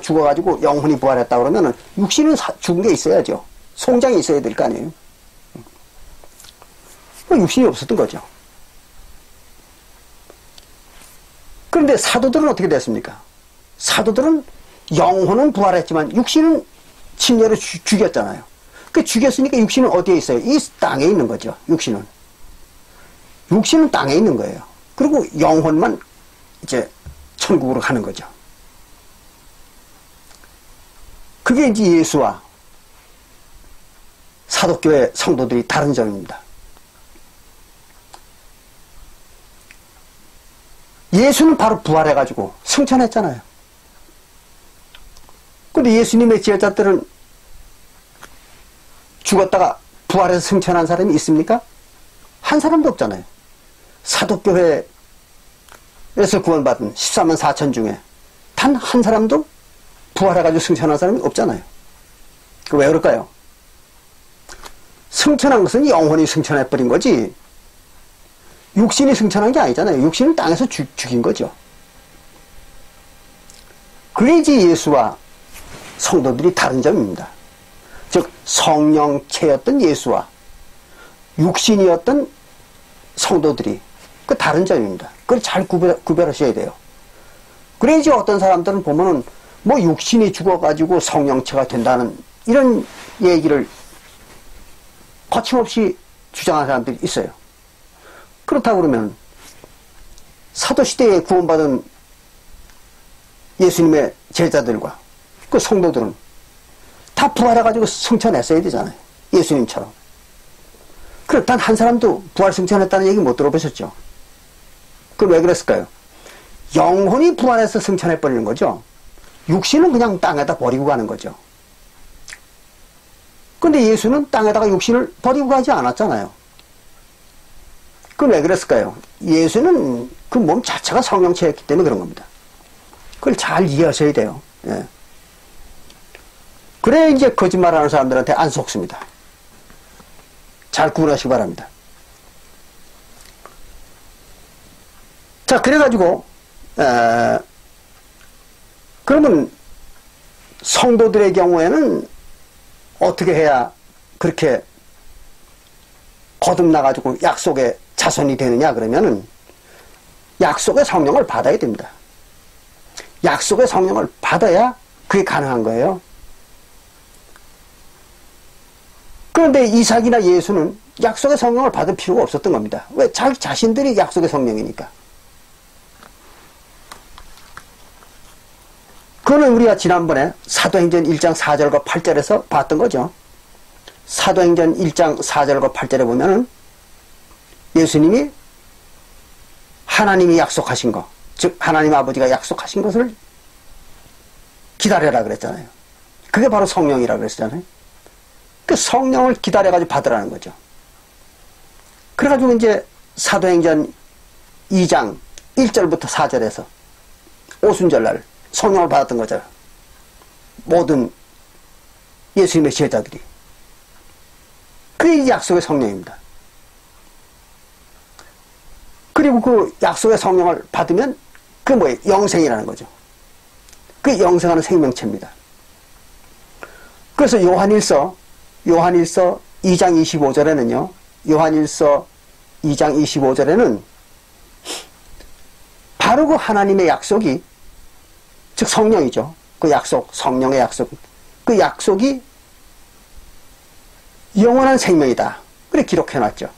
죽어가지고 영혼이 부활했다 그러면은 육신은 죽은 게 있어야죠. 송장이 있어야 될 거 아니에요. 육신이 없었던 거죠. 그런데 사도들은 어떻게 됐습니까? 사도들은 영혼은 부활했지만 육신은 침례로 죽였잖아요. 그 죽였으니까 육신은 어디에 있어요? 이 땅에 있는 거죠. 육신은 땅에 있는 거예요. 그리고 영혼만 이제 천국으로 가는 거죠. 그게 이제 예수와 사도교회 성도들이 다른 점입니다. 예수는 바로 부활해가지고 승천했잖아요. 근데 예수님의 제자들은 죽었다가 부활해서 승천한 사람이 있습니까? 한 사람도 없잖아요. 사도교회에서 구원받은 14만 4천 중에 단 한 사람도 부활해가지고 승천한 사람이 없잖아요. 왜 그럴까요? 승천한 것은 영혼이 승천해버린 거지 육신이 승천한 게 아니잖아요. 육신은 땅에서 죽인 거죠. 그게 이제 예수와 성도들이 다른 점입니다. 즉 성령체였던 예수와 육신이었던 성도들이 그 다른 점입니다. 그걸 잘 구별하셔야 돼요. 그래야지 어떤 사람들은 보면은 뭐 육신이 죽어가지고 성령체가 된다는 이런 얘기를 거침없이 주장하는 사람들이 있어요. 그렇다고 그러면 사도시대에 구원받은 예수님의 제자들과 그 성도들은 다 부활해가지고 승천했어야 되잖아요. 예수님처럼. 그럼 단 한 사람도 부활 승천했다는 얘기 못 들어보셨죠? 그럼 왜 그랬을까요? 영혼이 부활해서 승천해버리는 거죠. 육신은 그냥 땅에다 버리고 가는 거죠. 근데 예수는 땅에다가 육신을 버리고 가지 않았잖아요. 그럼 왜 그랬을까요? 예수는 그 몸 자체가 성령체였기 때문에 그런 겁니다. 그걸 잘 이해하셔야 돼요. 예. 그래 이제 거짓말하는 사람들한테 안 속습니다. 잘 구분하시기 바랍니다. 자, 그래가지고 그러면 성도들의 경우에는 어떻게 해야 그렇게 거듭나가지고 약속의 자손이 되느냐 그러면은 약속의 성령을 받아야 됩니다. 약속의 성령을 받아야 그게 가능한 거예요. 그런데 이삭이나 예수는 약속의 성령을 받을 필요가 없었던 겁니다. 왜? 자기 자신들이 약속의 성령이니까. 그거는 우리가 지난번에 사도행전 1장 4절과 8절에서 봤던 거죠. 사도행전 1장 4절과 8절에 보면은 예수님이 하나님이 약속하신 거, 즉 하나님 아버지가 약속하신 것을 기다려라 그랬잖아요. 그게 바로 성령이라 그랬잖아요. 그 성령을 기다려가지고 받으라는 거죠. 그래가지고 이제 사도행전 2장 1절부터 4절에서 오순절날 성령을 받았던 거죠. 모든 예수님의 제자들이. 그게 약속의 성령입니다. 그리고 그 약속의 성령을 받으면 그게 뭐예요? 영생이라는 거죠. 그게 영생하는 생명체입니다. 그래서 요한일서 2장 25절에는요. 요한일서 2장 25절에는 바로 그 하나님의 약속이, 즉 성령이죠. 그 약속, 성령의 약속. 그 약속이 영원한 생명이다. 그래 기록해놨죠.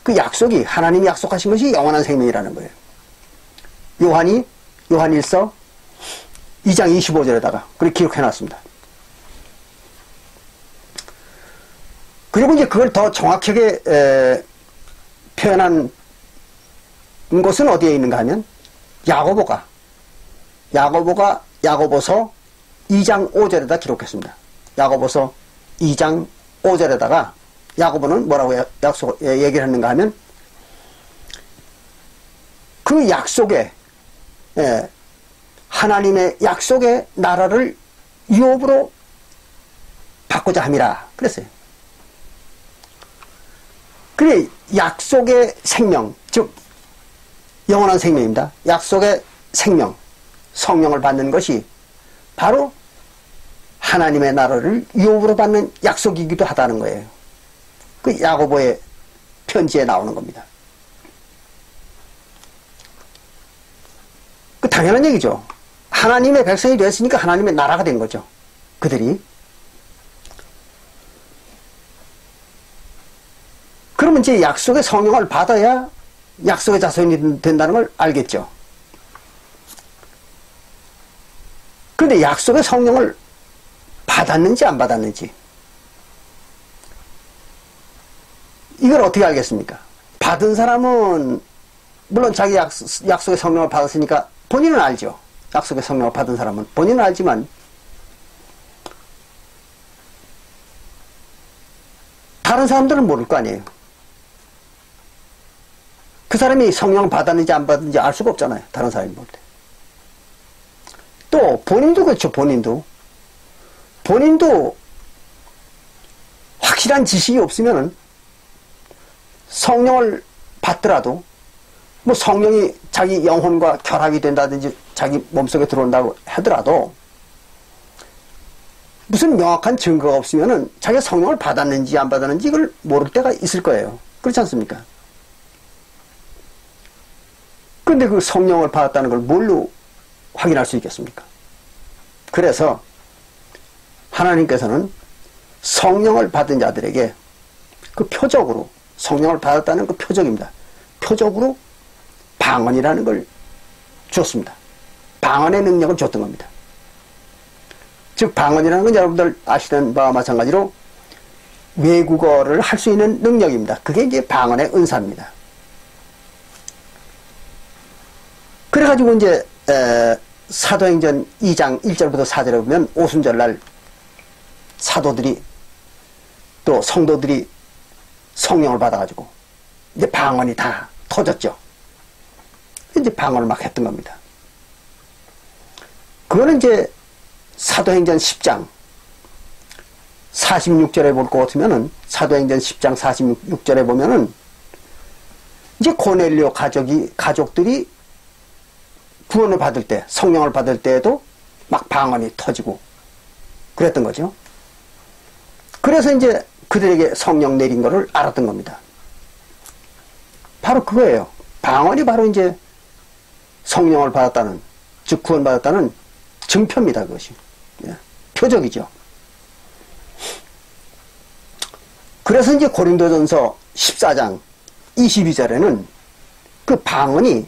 그 약속이, 하나님이 약속하신 것이 영원한 생명이라는 거예요. 요한일서 2장 25절에다가 그렇게 기록해놨습니다. 그리고 이제 그걸 더 정확하게 표현한 것은 어디에 있는가 하면 야고보서 2장 5절에다 기록했습니다. 야고보서 2장 5절에다가 야고보는 뭐라고 얘기를 했는가 하면 그 약속에, 하나님의 약속의 나라를 유업으로 받고자 함이라 그랬어요. 그래 약속의 생명, 즉 영원한 생명입니다. 약속의 생명, 성령을 받는 것이 바로 하나님의 나라를 유업으로 받는 약속이기도 하다는 거예요. 그 야고보의 편지에 나오는 겁니다. 그 당연한 얘기죠. 하나님의 백성이 되었으니까 하나님의 나라가 된 거죠. 그들이. 그러면 이제 약속의 성령을 받아야 약속의 자손이 된다는 걸 알겠죠. 그런데 약속의 성령을 받았는지 안 받았는지 이걸 어떻게 알겠습니까? 받은 사람은 물론 자기 약속의 성령을 받았으니까 본인은 알죠. 약속의 성령을 받은 사람은 본인은 알지만 다른 사람들은 모를 거 아니에요. 그 사람이 성령을 받았는지 안 받았는지 알 수가 없잖아요. 다른 사람이 볼 때. 또 본인도 그렇죠. 본인도 확실한 지식이 없으면은 성령을 받더라도 뭐 성령이 자기 영혼과 결합이 된다든지 자기 몸속에 들어온다고 하더라도 무슨 명확한 증거가 없으면은 자기가 성령을 받았는지 안 받았는지 이걸 모를 때가 있을 거예요. 그렇지 않습니까? 근데 그 성령을 받았다는 걸 뭘로 확인할 수 있겠습니까? 그래서 하나님께서는 성령을 받은 자들에게 그 표적으로, 성령을 받았다는 그 표적입니다. 표적으로 방언이라는 걸 줬습니다. 방언의 능력을 줬던 겁니다. 즉 방언이라는 건 여러분들 아시는 바와 마찬가지로 외국어를 할 수 있는 능력입니다. 그게 이제 방언의 은사입니다. 그래가지고 이제 사도행전 2장 1절부터 4절에 보면 오순절날 사도들이 또 성도들이 성령을 받아가지고 이제 방언이 다 터졌죠. 이제 방언을 막 했던 겁니다. 그거는 이제 사도행전 10장 46절에 볼 것 같으면은 사도행전 10장 46절에 보면은 이제 고넬료 가족들이 구원을 받을 때, 성령을 받을 때에도 막 방언이 터지고 그랬던 거죠. 그래서 이제 그들에게 성령 내린 거를 알았던 겁니다. 바로 그거예요. 방언이 바로 이제 성령을 받았다는, 즉 구원받았다는 증표입니다. 그것이. 예, 표적이죠. 그래서 이제 고린도전서 14장 22절에는 그 방언이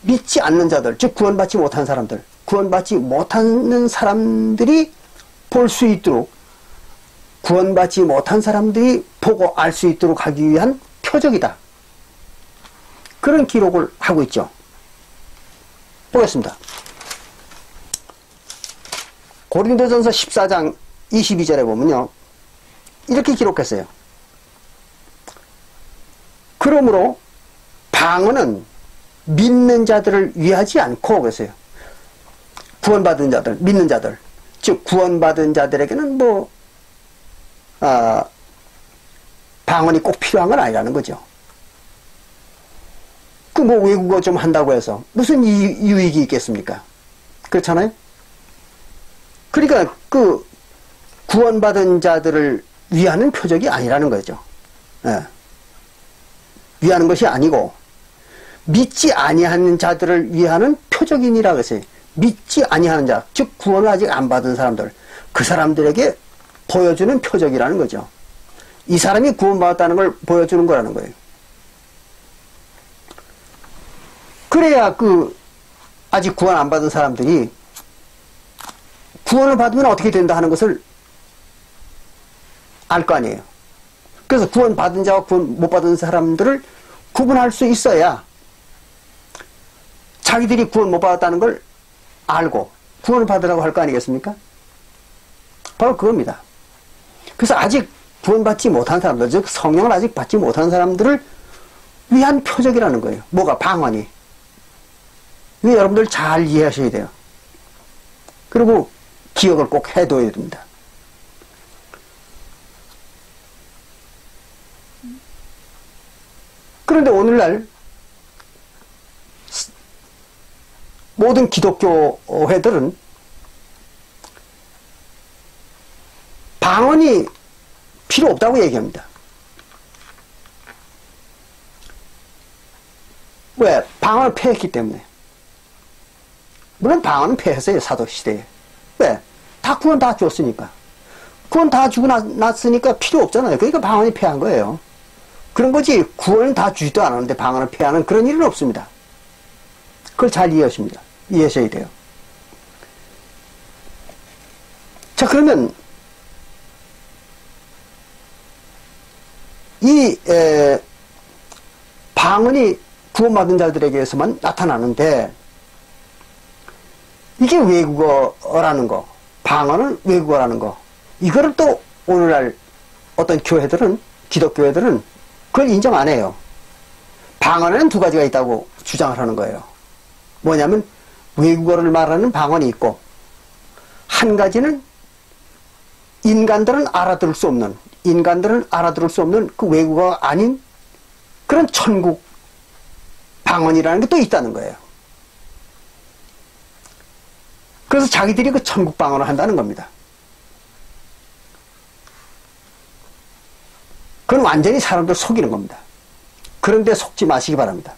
믿지 않는 자들, 즉 구원받지 못한 사람들, 구원받지 못하는 사람들이 볼 수 있도록, 구원받지 못한 사람들이 보고 알 수 있도록 하기 위한 표적이다. 그런 기록을 하고 있죠. 보겠습니다. 고린도전서 14장 22절에 보면요, 이렇게 기록했어요. 그러므로 방언은 믿는 자들을 위하지 않고, 그랬어요. 구원받은 자들, 믿는 자들, 즉 구원받은 자들에게는 방언이 꼭 필요한 건 아니라는 거죠. 그 외국어 좀 한다고 해서 무슨 유익이 있겠습니까? 그렇잖아요? 그러니까 그 구원받은 자들을 위하는 표적이 아니라는 거죠. 예. 위하는 것이 아니고 믿지 아니하는 자들을 위하는 표적이니라 그랬어요. 믿지 아니하는 자, 즉 구원을 아직 안 받은 사람들, 그 사람들에게 보여주는 표적이라는 거죠. 이 사람이 구원받았다는 걸 보여주는 거라는 거예요. 그래야 아직 구원 안 받은 사람들이 구원을 받으면 어떻게 된다 하는 것을 알 거 아니에요. 그래서 구원 받은 자와 구원 못 받은 사람들을 구분할 수 있어야 자기들이 구원 못 받았다는 걸 알고 구원을 받으라고 할 거 아니겠습니까? 바로 그겁니다. 그래서 아직 구원받지 못한 사람들, 즉 성령을 아직 받지 못한 사람들을 위한 표적이라는 거예요. 뭐가? 방언이. 이거 여러분들 잘 이해하셔야 돼요. 그리고 기억을 꼭 해둬야 됩니다. 그런데 오늘날 모든 기독교회들은 방언이 필요 없다고 얘기합니다. 왜? 방언을 폐했기 때문에. 물론 방언은 폐했어요, 사도시대에. 왜? 다 구원 다 줬으니까. 구원 다 주고 났으니까 필요 없잖아요. 그러니까 방언이 폐한 거예요. 그런 거지, 구원은 다 주지도 않았는데 방언을 폐하는 그런 일은 없습니다. 그걸 잘 이해하셔야 돼요. 자, 그러면 방언이 구원받은 자들에게서만 나타나는데, 이게 외국어라는 거, 방언은 외국어라는 거, 이거를 또 오늘날 어떤 교회들은, 기독교회들은 그걸 인정 안 해요. 방언에는 두 가지가 있다고 주장을 하는 거예요. 뭐냐면 외국어를 말하는 방언이 있고, 한 가지는 인간들은 알아들을 수 없는 그 외국어가 아닌 그런 천국 방언이라는 게 또 있다는 거예요. 그래서 자기들이 그 천국 방언을 한다는 겁니다. 그건 완전히 사람들 속이는 겁니다. 그런데 속지 마시기 바랍니다.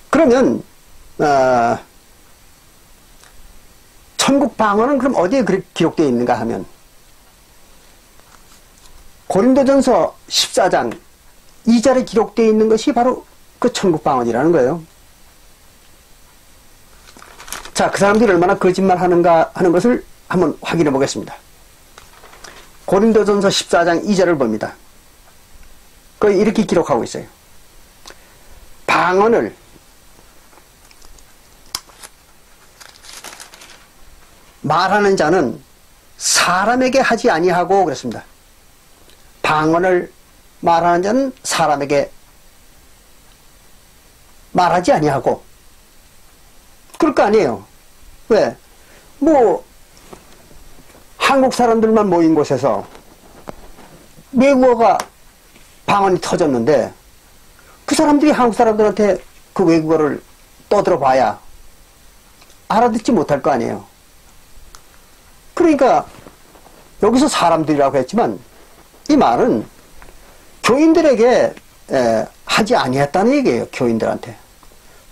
그러면 천국 방언은 그럼 어디에 기록되어 있는가 하면 고린도전서 14장 2절에 기록되어 있는 것이 바로 그 천국 방언이라는 거예요. 자, 그 사람들이 얼마나 거짓말하는가 하는 것을 한번 확인해 보겠습니다. 고린도전서 14장 2절을 봅니다. 거기 이렇게 기록하고 있어요. 방언을 말하는 자는 사람에게 하지 아니하고 그랬습니다. 방언을 말하는 자는 사람에게 말하지 아니하고. 그럴 거 아니에요. 왜? 한국 사람들만 모인 곳에서 외국어가 방언이 터졌는데 그 사람들이 한국 사람들한테 그 외국어를 떠들어 봐야 알아듣지 못할 거 아니에요. 그러니까 여기서 사람들이라고 했지만 이 말은 교인들에게 하지 아니했다는 얘기예요. 교인들한테.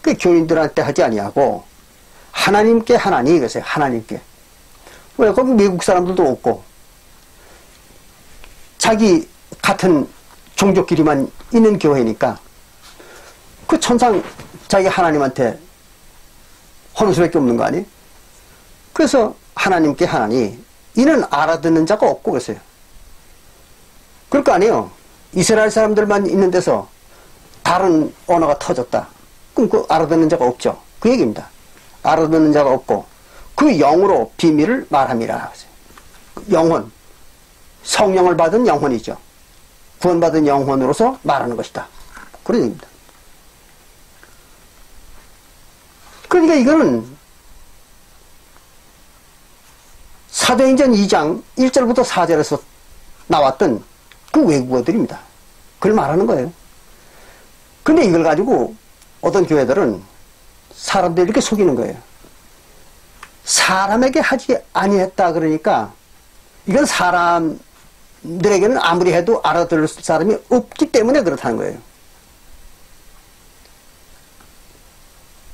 그 교인들한테 하지 아니하고 하나님께 하나니 이거세요. 하나님께. 왜? 거기 미국 사람들도 없고 자기 같은 종족끼리만 있는 교회니까 그 천상 자기 하나님한테 하는 수밖에 없는 거 아니에요? 그래서 하나님께 하나니 이는 알아듣는 자가 없고 그랬어요. 그럴 거 아니에요. 이스라엘 사람들만 있는 데서 다른 언어가 터졌다. 그럼 그 알아듣는 자가 없죠. 그 얘기입니다. 알아듣는 자가 없고 그 영으로 비밀을 말함이라. 영혼, 성령을 받은 영혼이죠. 구원받은 영혼으로서 말하는 것이다. 그런 얘기입니다. 그러니까 이거는 사도행전 2장 1절부터 4절에서 나왔던 그 외국어들입니다. 그걸 말하는 거예요. 근데 이걸 가지고 어떤 교회들은 사람들 이렇게 속이는 거예요. 사람에게 하지 아니했다 그러니까 이건 사람들에게는 아무리 해도 알아들을 사람이 없기 때문에 그렇다는 거예요.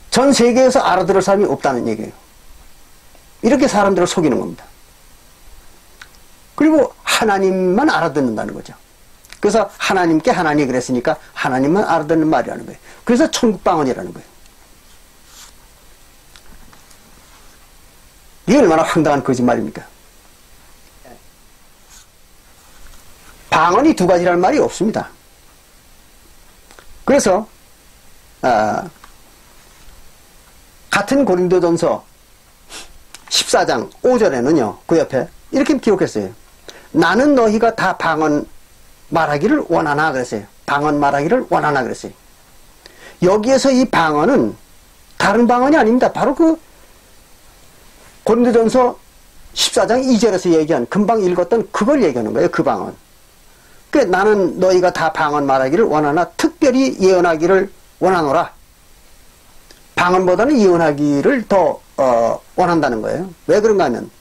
전 세계에서 알아들을 사람이 없다는 얘기예요. 이렇게 사람들을 속이는 겁니다. 그리고 하나님만 알아듣는다는 거죠. 그래서 하나님께 하나님이 그랬으니까 하나님만 알아듣는 말이라는 거예요. 그래서 천국방언이라는 거예요. 이게 얼마나 황당한 거짓말입니까? 방언이 두 가지라는 말이 없습니다. 그래서 같은 고린도전서 14장 5절에는요. 그 옆에 이렇게 기록했어요. 나는 너희가 다 방언 말하기를 원하나 그랬어요. 방언 말하기를 원하나 그랬어요. 여기에서 이 방언은 다른 방언이 아닙니다. 바로 그 고린도전서 14장 2절에서 얘기한 금방 읽었던 그걸 얘기하는 거예요. 그 방언. 그래 나는 너희가 다 방언 말하기를 원하나 특별히 예언하기를 원하노라. 방언보다는 예언하기를 더 원한다는 거예요. 왜 그런가 하면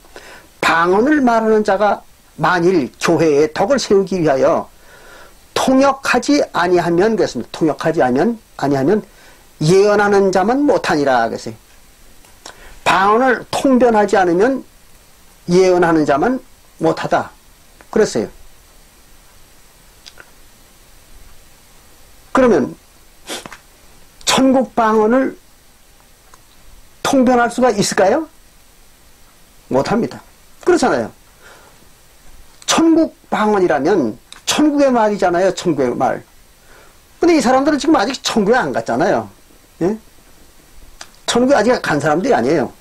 방언을 말하는 자가 만일 교회에 덕을 세우기 위하여 통역하지 아니하면 그랬습니다. 통역하지 아니하면 예언하는 자만 못하니라 그랬어요. 방언을 통변하지 않으면 예언하는 자만 못하다 그랬어요. 그러면 천국 방언을 통변할 수가 있을까요? 못합니다. 그렇잖아요. 천국 방언이라면 천국의 말이잖아요. 천국의 말. 근데 이 사람들은 지금 아직 천국에 안 갔잖아요. 예? 천국에 아직 간 사람들이 아니에요.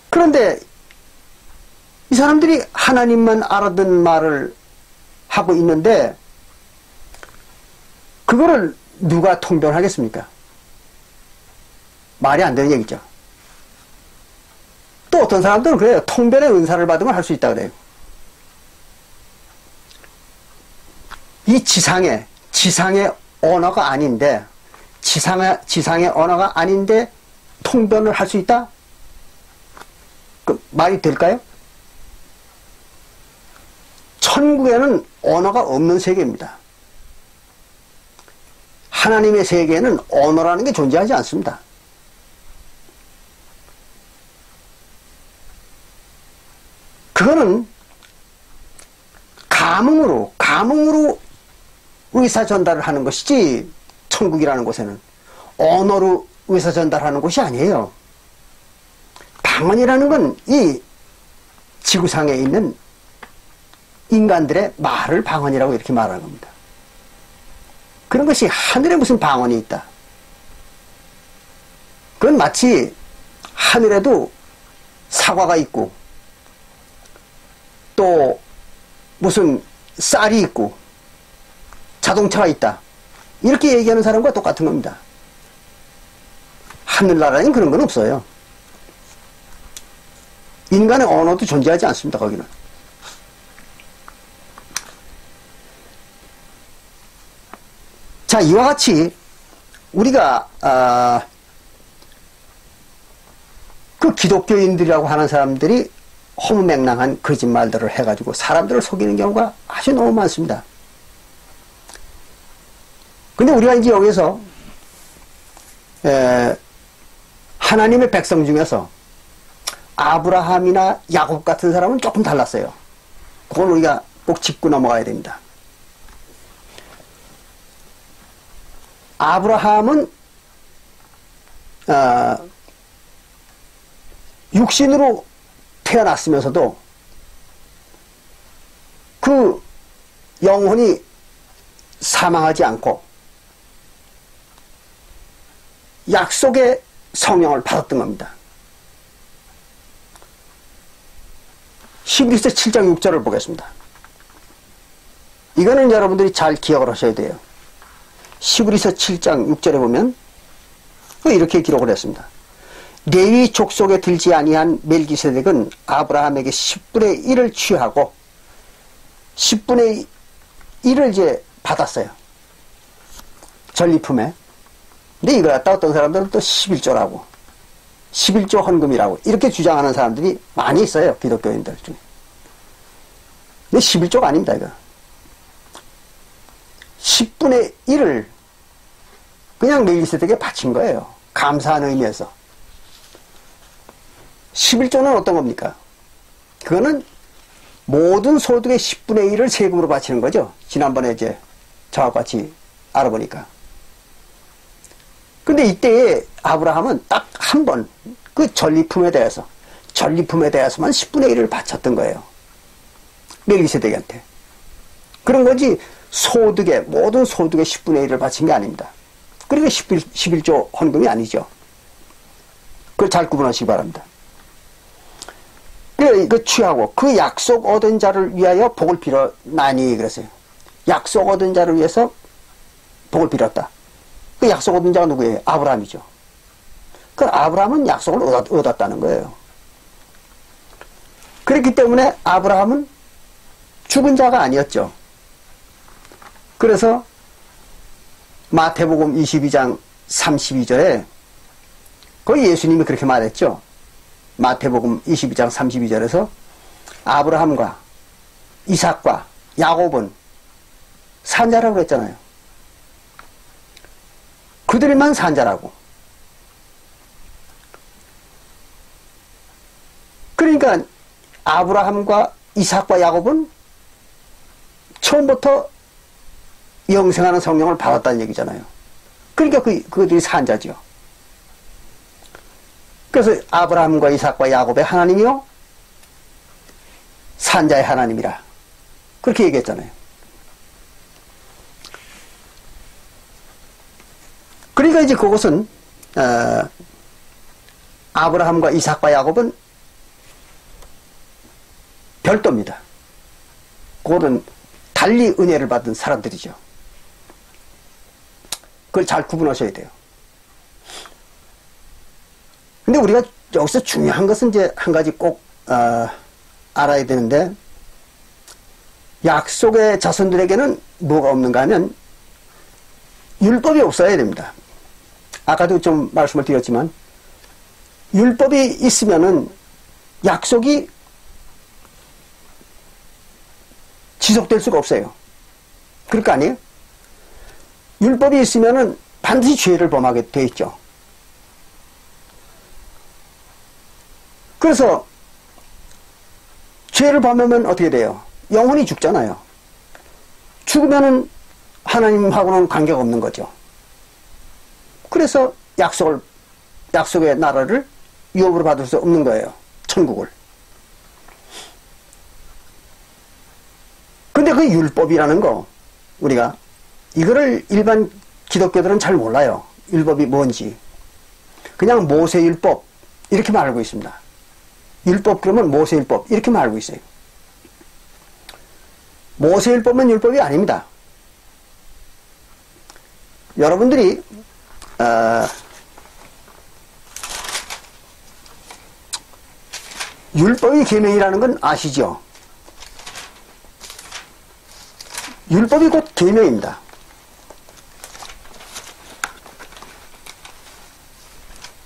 그런데 이 사람들이 하나님만 알아듣는 말을 하고 있는데 그거를 누가 통변하겠습니까? 말이 안 되는 얘기죠. 또 어떤 사람들은 그래요. 통변의 은사를 받으면 할 수 있다 그래요. 이 지상의 언어가 아닌데 지상의 언어가 아닌데 통변을 할 수 있다? 그 말이 될까요? 천국에는 언어가 없는 세계입니다. 하나님의 세계에는 언어라는 게 존재하지 않습니다. 그거는 감흥으로 의사 전달을 하는 것이지 천국이라는 곳에는 언어로 의사 전달하는 곳이 아니에요. 방언이라는 건 이 지구상에 있는 인간들의 말을 방언이라고 이렇게 말하는 겁니다. 그런 것이 하늘에 무슨 방언이 있다. 그건 마치 하늘에도 사과가 있고 또 무슨 쌀이 있고 자동차가 있다. 이렇게 얘기하는 사람과 똑같은 겁니다. 하늘나라에는 그런 건 없어요. 인간의 언어도 존재하지 않습니다. 거기는. 자, 이와 같이 우리가 그 기독교인들이라고 하는 사람들이 허무맹랑한 거짓말들을 해가지고 사람들을 속이는 경우가 아주 너무 많습니다. 근데 우리가 이제 여기서 하나님의 백성 중에서 아브라함이나 야곱 같은 사람은 조금 달랐어요. 그걸 우리가 꼭 짚고 넘어가야 됩니다. 아브라함은 육신으로 태어났으면서도 그 영혼이 사망하지 않고 약속의 성령을 받았던 겁니다. 히브리서 7장 6절을 보겠습니다. 이거는 여러분들이 잘 기억을 하셔야 돼요. 히브리서 7장 6절에 보면 이렇게 기록을 했습니다. 레위 족속에 들지 아니한 멜기세덱은 아브라함에게 10분의 1을 취하고 10분의 1을 이제 받았어요. 전리품에. 근데 이걸 갖다 어떤 사람들은 또 11조라고 11조 헌금이라고 이렇게 주장하는 사람들이 많이 있어요. 기독교인들 중에. 근데 11조가 아닙니다. 이거 10분의 1을 그냥 멜기세덱에게 바친 거예요. 감사하는 의미에서. 11조는 어떤 겁니까? 그거는 모든 소득의 10분의 1을 세금으로 바치는 거죠. 지난번에 이제 저와 같이 알아보니까. 근데 이때에 아브라함은 딱 한 번 그 전리품에 대해서만 10분의 1을 바쳤던 거예요. 멜기세덱한테. 그런 거지 모든 소득의 10분의 1을 바친 게 아닙니다. 그러니까 11조 헌금이 아니죠. 그걸 잘 구분하시기 바랍니다. 그 취하고 그 약속 얻은 자를 위하여 복을 빌었나니 그랬어요. 약속 얻은 자를 위해서 복을 빌었다. 그 약속 얻은 자가 누구예요? 아브라함이죠. 그 아브라함은 약속을 얻었다는 거예요. 그렇기 때문에 아브라함은 죽은 자가 아니었죠. 그래서 마태복음 22장 32절에 거기 예수님이 그렇게 말했죠. 마태복음 22장 32절에서 아브라함과 이삭과 야곱은 산자라고 그랬잖아요. 그들만 산자라고. 그러니까 아브라함과 이삭과 야곱은 처음부터 영생하는 성령을 받았다는 얘기잖아요. 그러니까 그들이 산자죠. 그래서 아브라함과 이삭과 야곱의 하나님이요 산자의 하나님이라 그렇게 얘기했잖아요. 그러니까 이제 그것은 아브라함과 이삭과 야곱은 별도입니다. 그거는 달리 은혜를 받은 사람들이죠. 그걸 잘 구분하셔야 돼요. 근데 우리가 여기서 중요한 것은 이제 한 가지 꼭 알아야 되는데, 약속의 자손들에게는 뭐가 없는가 하면 율법이 없어야 됩니다. 아까도 좀 말씀을 드렸지만 율법이 있으면은 약속이 지속될 수가 없어요. 그럴 거 아니에요? 율법이 있으면은 반드시 죄를 범하게 돼 있죠. 그래서 죄를 범하면 어떻게 돼요? 영혼이 죽잖아요. 죽으면은 하나님하고는 관계가 없는 거죠. 그래서 약속의 나라를 유업으로 받을 수 없는 거예요. 천국을. 근데 그 율법이라는 거, 우리가 이거를 일반 기독교들은 잘 몰라요. 율법이 뭔지. 그냥 모세율법 이렇게만 알고 있습니다. 율법 그러면 모세율법 이렇게만 알고 있어요. 모세율법은 율법이 아닙니다. 여러분들이 율법이 계명이라는 건 아시죠? 율법이 곧 계명입니다.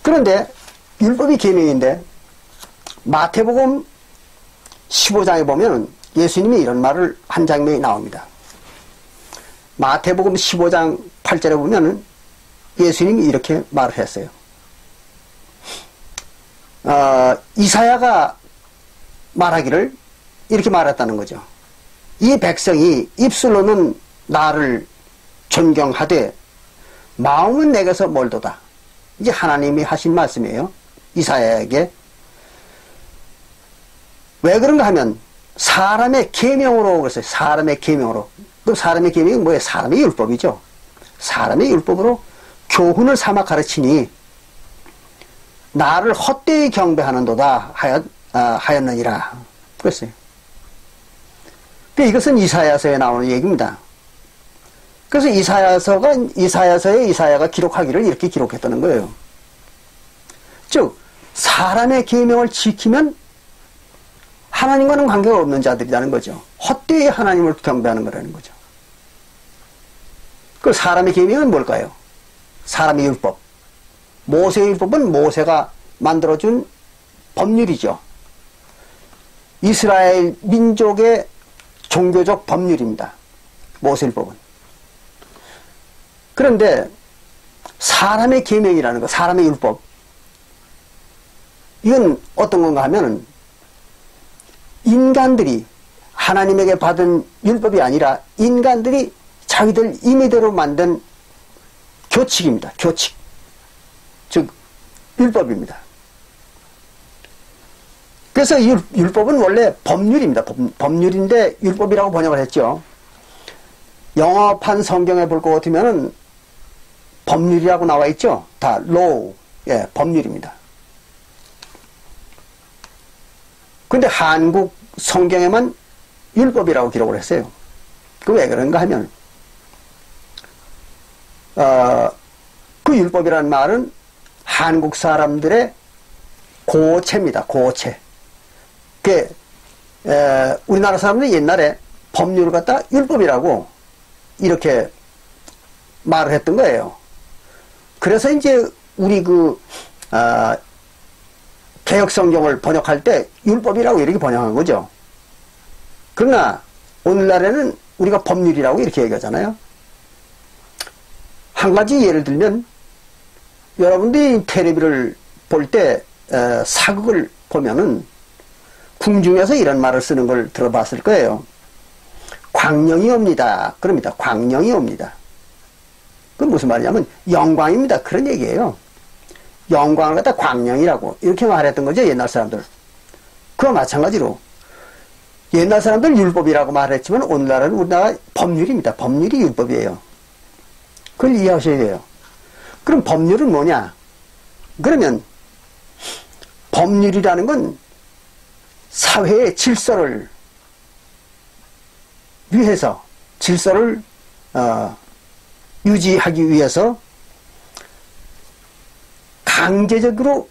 그런데 율법이 계명인데 마태복음 15장에 보면 예수님이 이런 말을 한 장면이 나옵니다. 마태복음 15장 8절에 보면 예수님이 이렇게 말을 했어요. 이사야가 말하기를 이렇게 말했다는 거죠. 이 백성이 입술로는 나를 존경하되 마음은 내게서 멀도다. 이제 하나님이 하신 말씀이에요. 이사야에게. 왜 그런가 하면 사람의 계명으로 그랬어요. 사람의 계명으로. 그 사람의 계명이 뭐예요? 사람의 율법이죠. 사람의 율법으로 교훈을 삼아 가르치니 나를 헛되이 경배하는도다 하였느니라. 그랬어요. 이것은 이사야서에 나오는 얘기입니다. 그래서 이사야서에 이사야가 기록하기를 이렇게 기록했다는 거예요. 즉 사람의 계명을 지키면 하나님과는 관계가 없는 자들이라는 거죠. 헛되이 하나님을 경배하는 거라는 거죠. 그 사람의 계명은 뭘까요? 사람의 율법. 모세의 율법은 모세가 만들어준 법률이죠. 이스라엘 민족의 종교적 법률입니다. 모세율법은. 그런데 사람의 계명이라는 거, 사람의 율법, 이건 어떤 건가 하면은 인간들이 하나님에게 받은 율법이 아니라 인간들이 자기들 임의대로 만든 교칙입니다. 교칙. 즉 율법입니다. 그래서 이 율법은 원래 법률입니다. 법률인데 율법이라고 번역을 했죠. 영어판 성경에 볼 것 같으면은 법률이라고 나와 있죠. 다 law, 예, 법률입니다. 근데 한국 성경에만 율법이라고 기록을 했어요. 그 왜 그런가 하면 그 율법이라는 말은 한국 사람들의 고체입니다. 고체. 우리나라 사람들이 옛날에 법률을 갖다 율법이라고 이렇게 말을 했던 거예요. 그래서 이제 우리 개혁성경을 번역할 때 율법이라고 이렇게 번역한 거죠. 그러나 오늘날에는 우리가 법률이라고 이렇게 얘기하잖아요. 한 가지 예를 들면 여러분들이 텔레비를 볼 때 사극을 보면은 궁중에서 이런 말을 쓰는 걸 들어봤을 거예요. 광령이 옵니다. 그럽니다. 광령이 옵니다. 그건 무슨 말이냐면 영광입니다. 그런 얘기예요. 영광을 갖다 광령이라고 이렇게 말했던 거죠. 옛날 사람들. 그와 마찬가지로 옛날 사람들 율법이라고 말했지만 오늘날은 우리나라 법률입니다. 법률이 율법이에요. 그걸 이해하셔야 돼요. 그럼 법률은 뭐냐? 그러면 법률이라는 건 사회의 질서를 위해서, 질서를 유지하기 위해서 강제적으로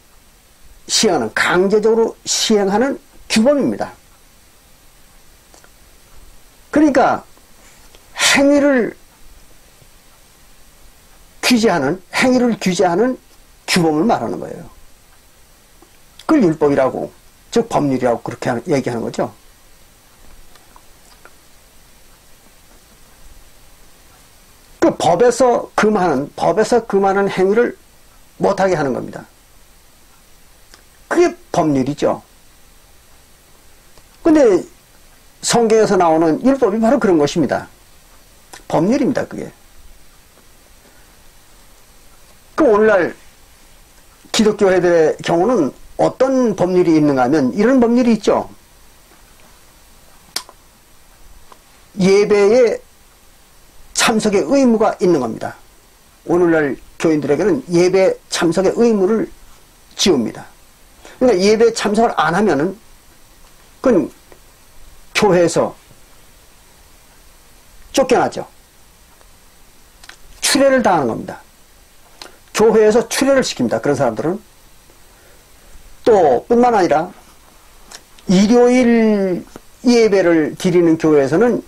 시행하는 규범입니다. 그러니까 행위를 규제하는 규범을 말하는 거예요. 그걸 율법이라고, 즉 법률이라고 그렇게 얘기하는 거죠. 그 법에서 금하는 행위를 못하게 하는 겁니다. 그게 법률이죠. 근데 성경에서 나오는 율법이 바로 그런 것입니다. 법률입니다, 그게. 그 오늘날 기독교회들의 경우는 어떤 법률이 있는가 하면 이런 법률이 있죠. 예배에 참석의 의무가 있는 겁니다. 오늘날 교인들에게는 예배 참석의 의무를 지웁니다. 그러니까 예배 참석을 안 하면은 그건 교회에서 쫓겨나죠. 추례를 당하는 겁니다. 교회에서 추례를 시킵니다. 그런 사람들은. 또 뿐만 아니라 일요일 예배를 드리는 교회에서는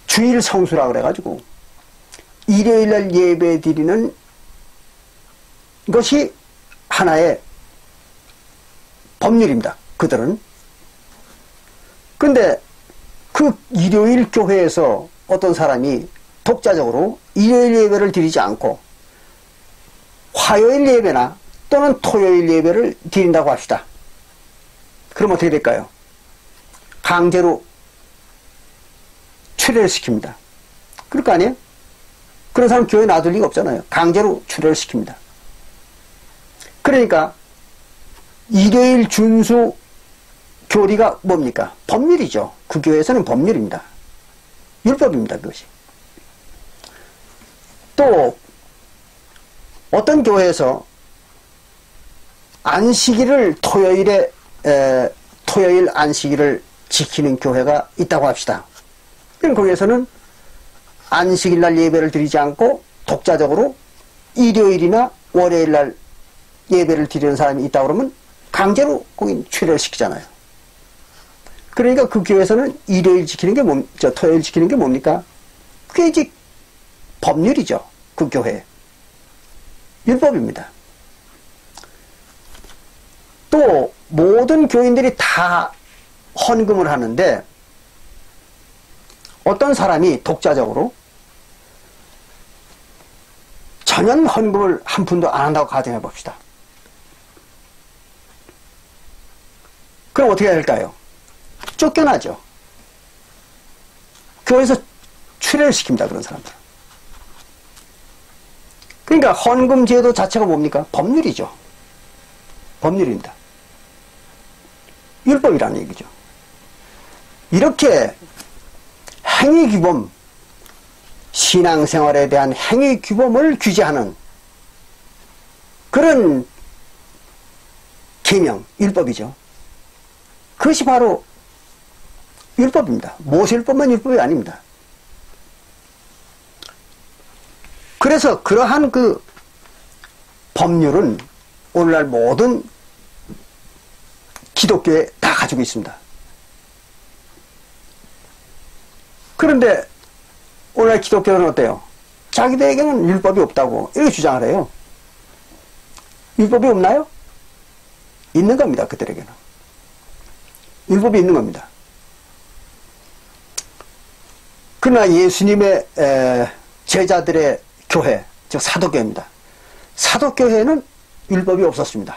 주일 성수라 그래가지고 일요일날 예배 드리는 것이 하나의 법률입니다. 그들은. 근데 그 일요일 교회에서 어떤 사람이 독자적으로 일요일 예배를 드리지 않고 화요일 예배나 또는 토요일 예배를 드린다고 합시다. 그럼 어떻게 될까요? 강제로 추례를 시킵니다. 그럴 거 아니에요? 그런 사람 교회 놔둘 리가 없잖아요. 강제로 추례를 시킵니다. 그러니까 일요일 준수 교리가 뭡니까? 법률이죠. 그 교회에서는 법률입니다. 율법입니다. 그것이. 또 어떤 교회에서 안식일을 토요일 안식일을 지키는 교회가 있다고 합시다. 그럼 거기에서는 안식일 날 예배를 드리지 않고 독자적으로 일요일이나 월요일 날 예배를 드리는 사람이 있다 그러면 강제로 거기 출애를 시키잖아요. 그러니까 그 교회에서는 일요일 지키는 게 토요일 지키는 게 뭡니까? 그게 이제 법률이죠. 그 교회. 율법입니다. 또 모든 교인들이 다 헌금을 하는데 어떤 사람이 독자적으로 전혀 헌금을 한 푼도 안 한다고 가정해 봅시다. 그럼 어떻게 해야 될까요? 쫓겨나죠. 교회에서 출애를 시킵니다. 그런 사람들. 그러니까 헌금 제도 자체가 뭡니까? 법률이죠. 법률입니다. 율법이라는 얘기죠. 이렇게 행위규범, 신앙생활에 대한 행위규범을 규제하는 그런 계명, 율법이죠. 그것이 바로 율법입니다. 모세율법만 율법이 아닙니다. 그래서 그러한 그 법률은 오늘날 모든 기독교에 다 가지고 있습니다. 그런데 오늘날 기독교는 어때요? 자기들에게는 율법이 없다고 이렇게 주장을 해요. 율법이 없나요? 있는 겁니다. 그들에게는. 율법이 있는 겁니다. 그러나 예수님의 제자들의 교회, 즉 사도교회입니다. 사도교회는 율법이 없었습니다.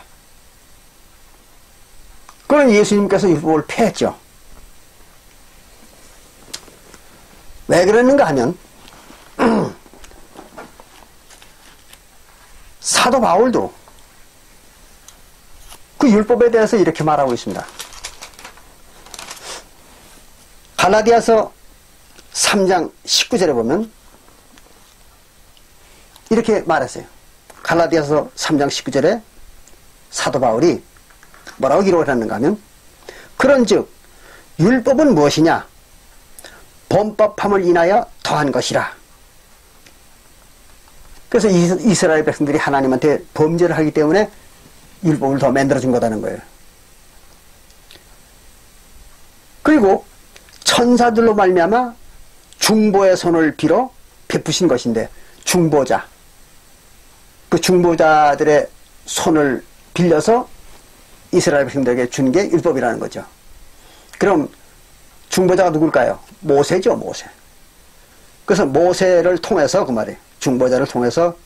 그런 예수님께서 율법을 폐했죠. 왜 그랬는가 하면 사도 바울도 그 율법에 대해서 이렇게 말하고 있습니다. 갈라디아서 3장 19절에 보면 이렇게 말했어요. 갈라디아서 3장 19절에 사도 바울이 뭐라고 기록을 했는가 하면 그런즉 율법은 무엇이냐? 범법함을 인하여 더한 것이라. 그래서 이스라엘 백성들이 하나님한테 범죄를 하기 때문에 율법을 더 만들어준 거다는 거예요. 그리고 천사들로 말미암아 중보의 손을 빌어 베푸신 것인데 중보자, 그 중보자들의 손을 빌려서 이스라엘 백성들에게 준 게 율법이라는 거죠. 그럼 중보자가 누굴까요? 모세죠, 모세. 그래서 모세를 통해서 그 말이에요. 중보자를 통해서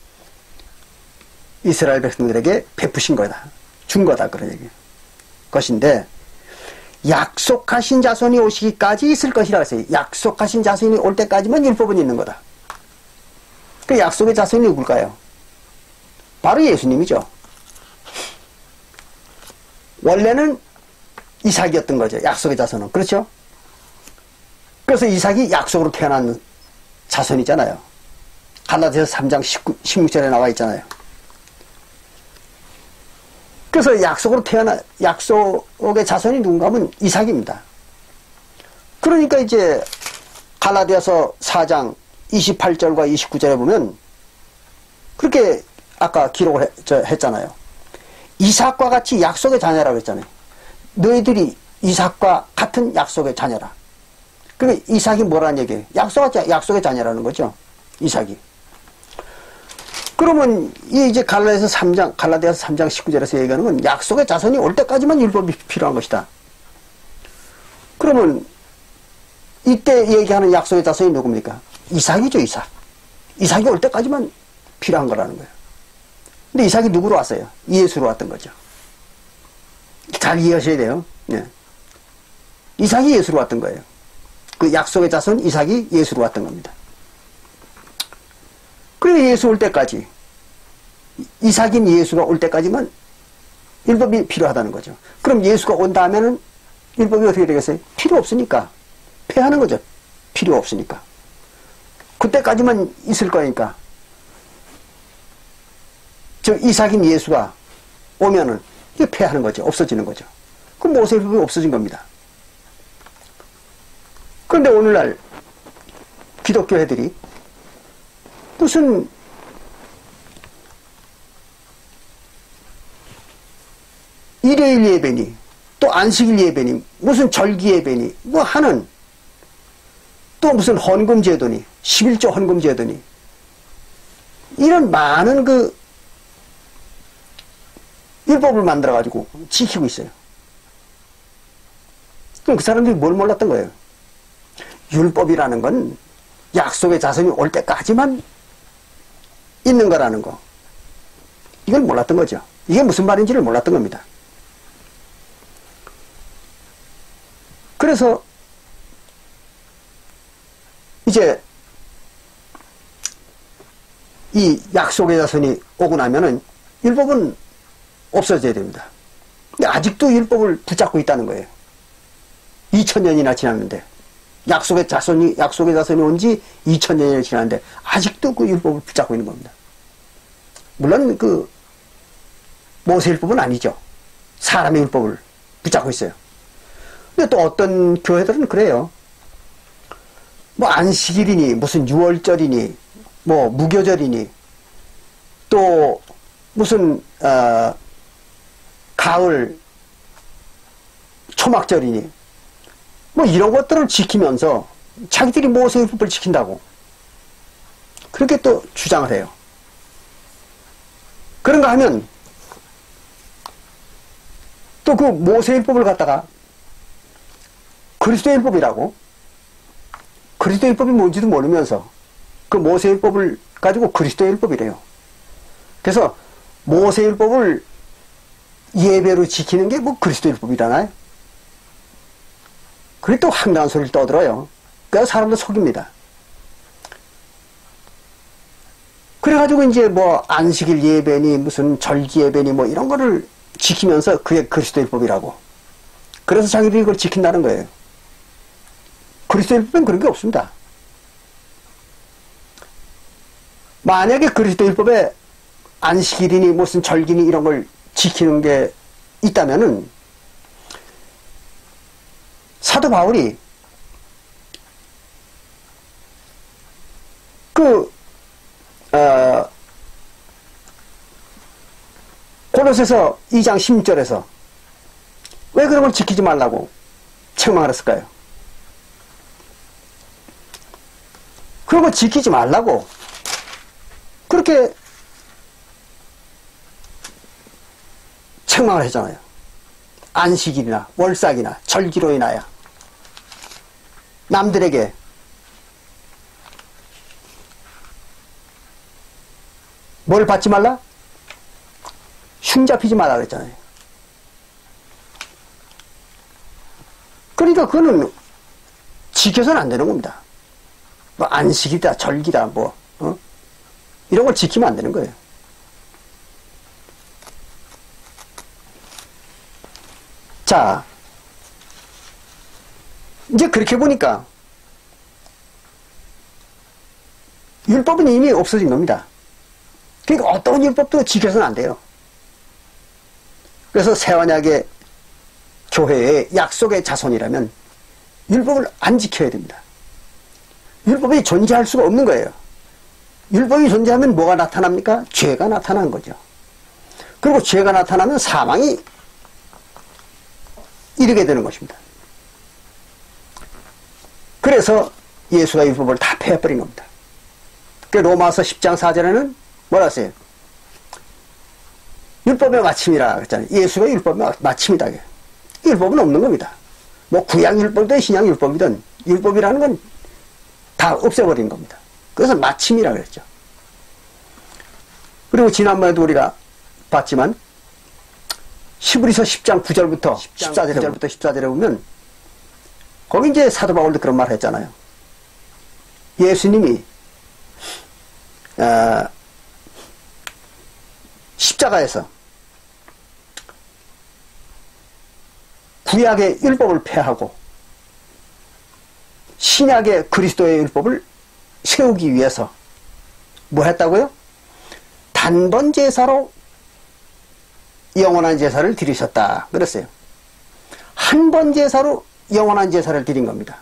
이스라엘 백성들에게 베푸신 거다. 준 거다. 그런 얘기예요. 것인데 약속하신 자손이 오시기까지 있을 것이라 했어요. 약속하신 자손이 올 때까지만 율법은 있는 거다. 그 약속의 자손이 누굴까요? 바로 예수님이죠. 원래는 이삭이었던 거죠. 약속의 자손은. 그렇죠? 그래서 이삭이 약속으로 태어난 자손이잖아요. 갈라디아서 3장 16절에 나와 있잖아요. 그래서 약속의 자손이 누군가 하면 이삭입니다. 그러니까 이제 갈라디아서 4장 28절과 29절에 보면 그렇게 아까 기록을 했잖아요. 이삭과 같이 약속의 자녀라고 했잖아요. 너희들이 이삭과 같은 약속의 자녀라. 그러니까 이삭이 뭐라는 얘기예요? 약속의 자녀라는 거죠. 이삭이. 그러면 이제 갈라디아서 3장 19절에서 얘기하는 건 약속의 자손이 올 때까지만 율법이 필요한 것이다. 그러면 이때 얘기하는 약속의 자손이 누굽니까? 이삭이죠, 이삭. 이삭이 올 때까지만 필요한 거라는 거예요. 근데 이삭이 누구로 왔어요? 예수로 왔던 거죠. 잘 이해하셔야 돼요. 네. 이삭이 예수로 왔던 거예요. 그 약속의 자손 이삭이 예수로 왔던 겁니다. 그리고 예수 올 때까지, 이삭인 예수가 올 때까지만 율법이 필요하다는 거죠. 그럼 예수가 온 다음에는 율법이 어떻게 되겠어요? 필요 없으니까. 폐하는 거죠. 필요 없으니까. 그때까지만 있을 거니까. 즉 이삭인 예수가 오면은 이게 폐하는 거죠. 없어지는 거죠. 그럼 모세율법이 없어진 겁니다. 그런데 오늘날 기독교 애들이 무슨 일요일 예배니 또 안식일 예배니 무슨 절기 예배니 뭐 하는 또 무슨 헌금제도니 11조 헌금제도니 이런 많은 그 율법을 만들어 가지고 지키고 있어요. 그럼 그 사람들이 뭘 몰랐던 거예요? 율법이라는 건 약속의 자손이 올 때까지만 있는 거라는 거. 이걸 몰랐던 거죠. 이게 무슨 말인지를 몰랐던 겁니다. 그래서 이제 이 약속의 자손이 오고 나면은 율법은 없어져야 됩니다. 근데 아직도 율법을 붙잡고 있다는 거예요. 2000년이나 지났는데 약속의 자손이 온 지 2000년이 지났는데 아직도 그 율법을 붙잡고 있는 겁니다. 물론 그 모세율법은 아니죠. 사람의 율법을 붙잡고 있어요. 근데 또 어떤 교회들은 그래요. 뭐 안식일이니 무슨 유월절이니 뭐 무교절이니 또 무슨 가을 초막절이니 뭐 이런 것들을 지키면서 자기들이 모세율법을 지킨다고 그렇게 또 주장을 해요. 그런가 하면 또 그 모세율법을 갖다가 그리스도율법이라고 그리스도율법이 뭔지도 모르면서 그 모세율법을 가지고 그리스도율법이래요. 그래서 모세율법을 예배로 지키는 게 뭐 그리스도율법이잖아요. 그리고 또 황당한 소리를 떠들어요. 그래서 사람들 속입니다. 그래가지고 이제 뭐 안식일 예배니 무슨 절기 예배니 뭐 이런 거를 지키면서 그게 그리스도율법이라고. 그래서 자기들이 이걸 지킨다는 거예요. 그리스도율법은 그런 게 없습니다. 만약에 그리스도율법에 안식일이니 무슨 절기니 이런 걸 지키는 게 있다면은 사도 바울이 골로새서 2장 16절에서 왜 그런 걸 지키지 말라고 책망을 했을까요? 그런 거 지키지 말라고 그렇게 책망을 하잖아요. 안식일이나 월삭이나 절기로 인하여 남들에게 뭘 받지 말라? 흉잡히지 말라 그랬잖아요. 그러니까 그거는 지켜서는 안 되는 겁니다. 뭐 안식이다 절기다 뭐 이런 걸 지키면 안 되는 거예요. 자, 이제 그렇게 보니까 율법은 이미 없어진 겁니다. 그러니까 어떤 율법도 지켜서는 안 돼요. 그래서 새언약의 교회의 약속의 자손이라면 율법을 안 지켜야 됩니다. 율법이 존재할 수가 없는 거예요. 율법이 존재하면 뭐가 나타납니까? 죄가 나타나는 거죠. 그리고 죄가 나타나면 사망이 이르게 되는 것입니다. 그래서 예수가 율법을 다 폐해버린 겁니다. 로마서 10장 4절에는 뭐라 했어요? 율법의 마침이라 그랬잖아요. 예수가 율법의 마침이다. 율법은 없는 겁니다. 뭐 구약율법이든 신약율법이든 율법이라는 건 다 없애버린 겁니다. 그래서 마침이라 그랬죠. 그리고 지난번에도 우리가 봤지만 히브리서 10장 9절부터 14절에 보면 거기 이제 사도 바울도 그런 말을 했잖아요. 예수님이 십자가에서 구약의 율법을 폐하고 신약의 그리스도의 율법을 세우기 위해서 뭐 했다고요? 단번 제사로 영원한 제사를 드리셨다 그랬어요. 한 번 제사로 영원한 제사를 드린 겁니다.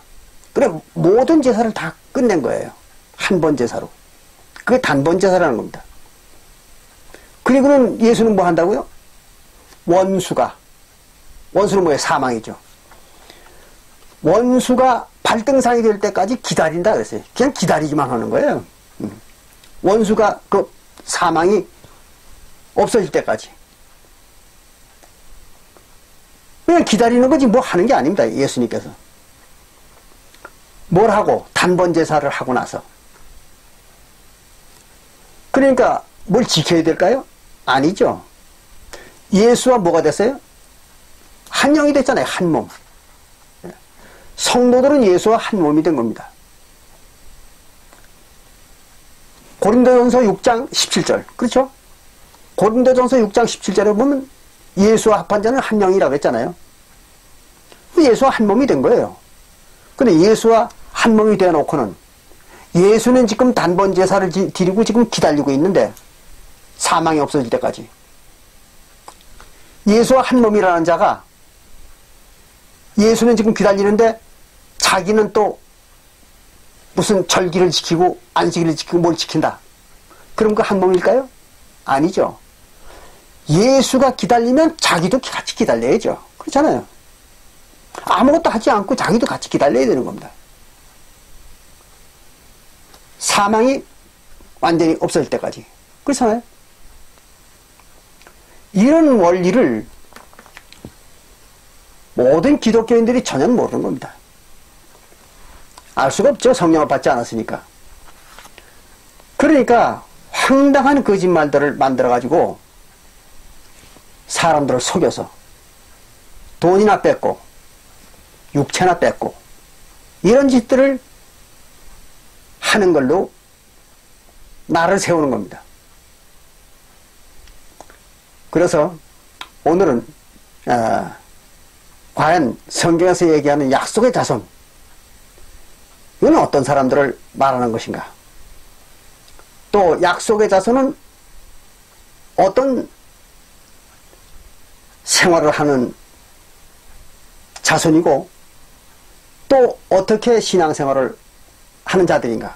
그래 모든 제사를 다 끝낸 거예요. 한 번 제사로. 그게 단번 제사라는 겁니다. 그리고는 예수는 뭐 한다고요? 원수는 뭐예요? 사망이죠. 원수가 발등상이 될 때까지 기다린다 그랬어요. 그냥 기다리기만 하는 거예요. 원수가 그 사망이 없어질 때까지. 그냥 기다리는 거지 뭐 하는 게 아닙니다. 예수님께서. 뭘 하고? 단번 제사를 하고 나서. 그러니까 뭘 지켜야 될까요? 아니죠. 예수와 뭐가 됐어요? 한 영이 됐잖아요. 한 몸. 성도들은 예수와 한 몸이 된 겁니다. 고린도전서 6장 17절. 그렇죠? 고린도전서 6장 17절에 보면 예수와 합한 자는 한 영이라고 했잖아요. 예수와 한 몸이 된 거예요. 근데 예수와 한 몸이 되어놓고는 예수는 지금 단번 제사를 드리고 지금 기다리고 있는데 사망이 없어질 때까지. 예수와 한 몸이라는 자가 예수는 지금 기다리는데 자기는 또 무슨 절기를 지키고 안식일을 지키고 뭘 지킨다. 그럼 그 한 몸일까요? 아니죠. 예수가 기다리면 자기도 같이 기다려야죠. 그렇잖아요. 아무것도 하지 않고 자기도 같이 기다려야 되는 겁니다. 사망이 완전히 없어질 때까지. 그렇잖아요. 이런 원리를 모든 기독교인들이 전혀 모르는 겁니다. 알 수가 없죠. 성령을 받지 않았으니까. 그러니까 황당한 거짓말들을 만들어가지고 사람들을 속여서 돈이나 뺏고 육체나 뺏고 이런 짓들을 하는 걸로 나를 세우는 겁니다. 그래서 오늘은 과연 성경에서 얘기하는 약속의 자손, 이건 어떤 사람들을 말하는 것인가? 또 약속의 자손은 어떤 생활을 하는 자손이고 또 어떻게 신앙생활을 하는 자들인가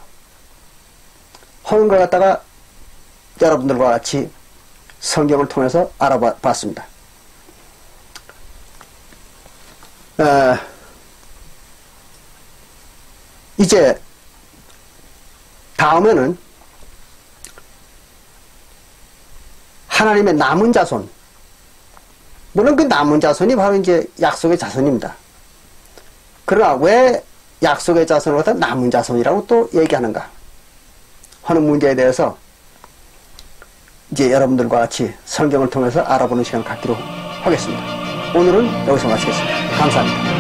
하는 걸 갖다가 여러분들과 같이 성경을 통해서 알아봤습니다. 이제 다음에는 하나님의 남은 자손, 물론 그 남은 자손이 바로 이제 약속의 자손입니다. 그러나 왜 약속의 자손을 갖다 남은 자손이라고 또 얘기하는가 하는 문제에 대해서 이제 여러분들과 같이 성경을 통해서 알아보는 시간을 갖기로 하겠습니다. 오늘은 여기서 마치겠습니다. 감사합니다.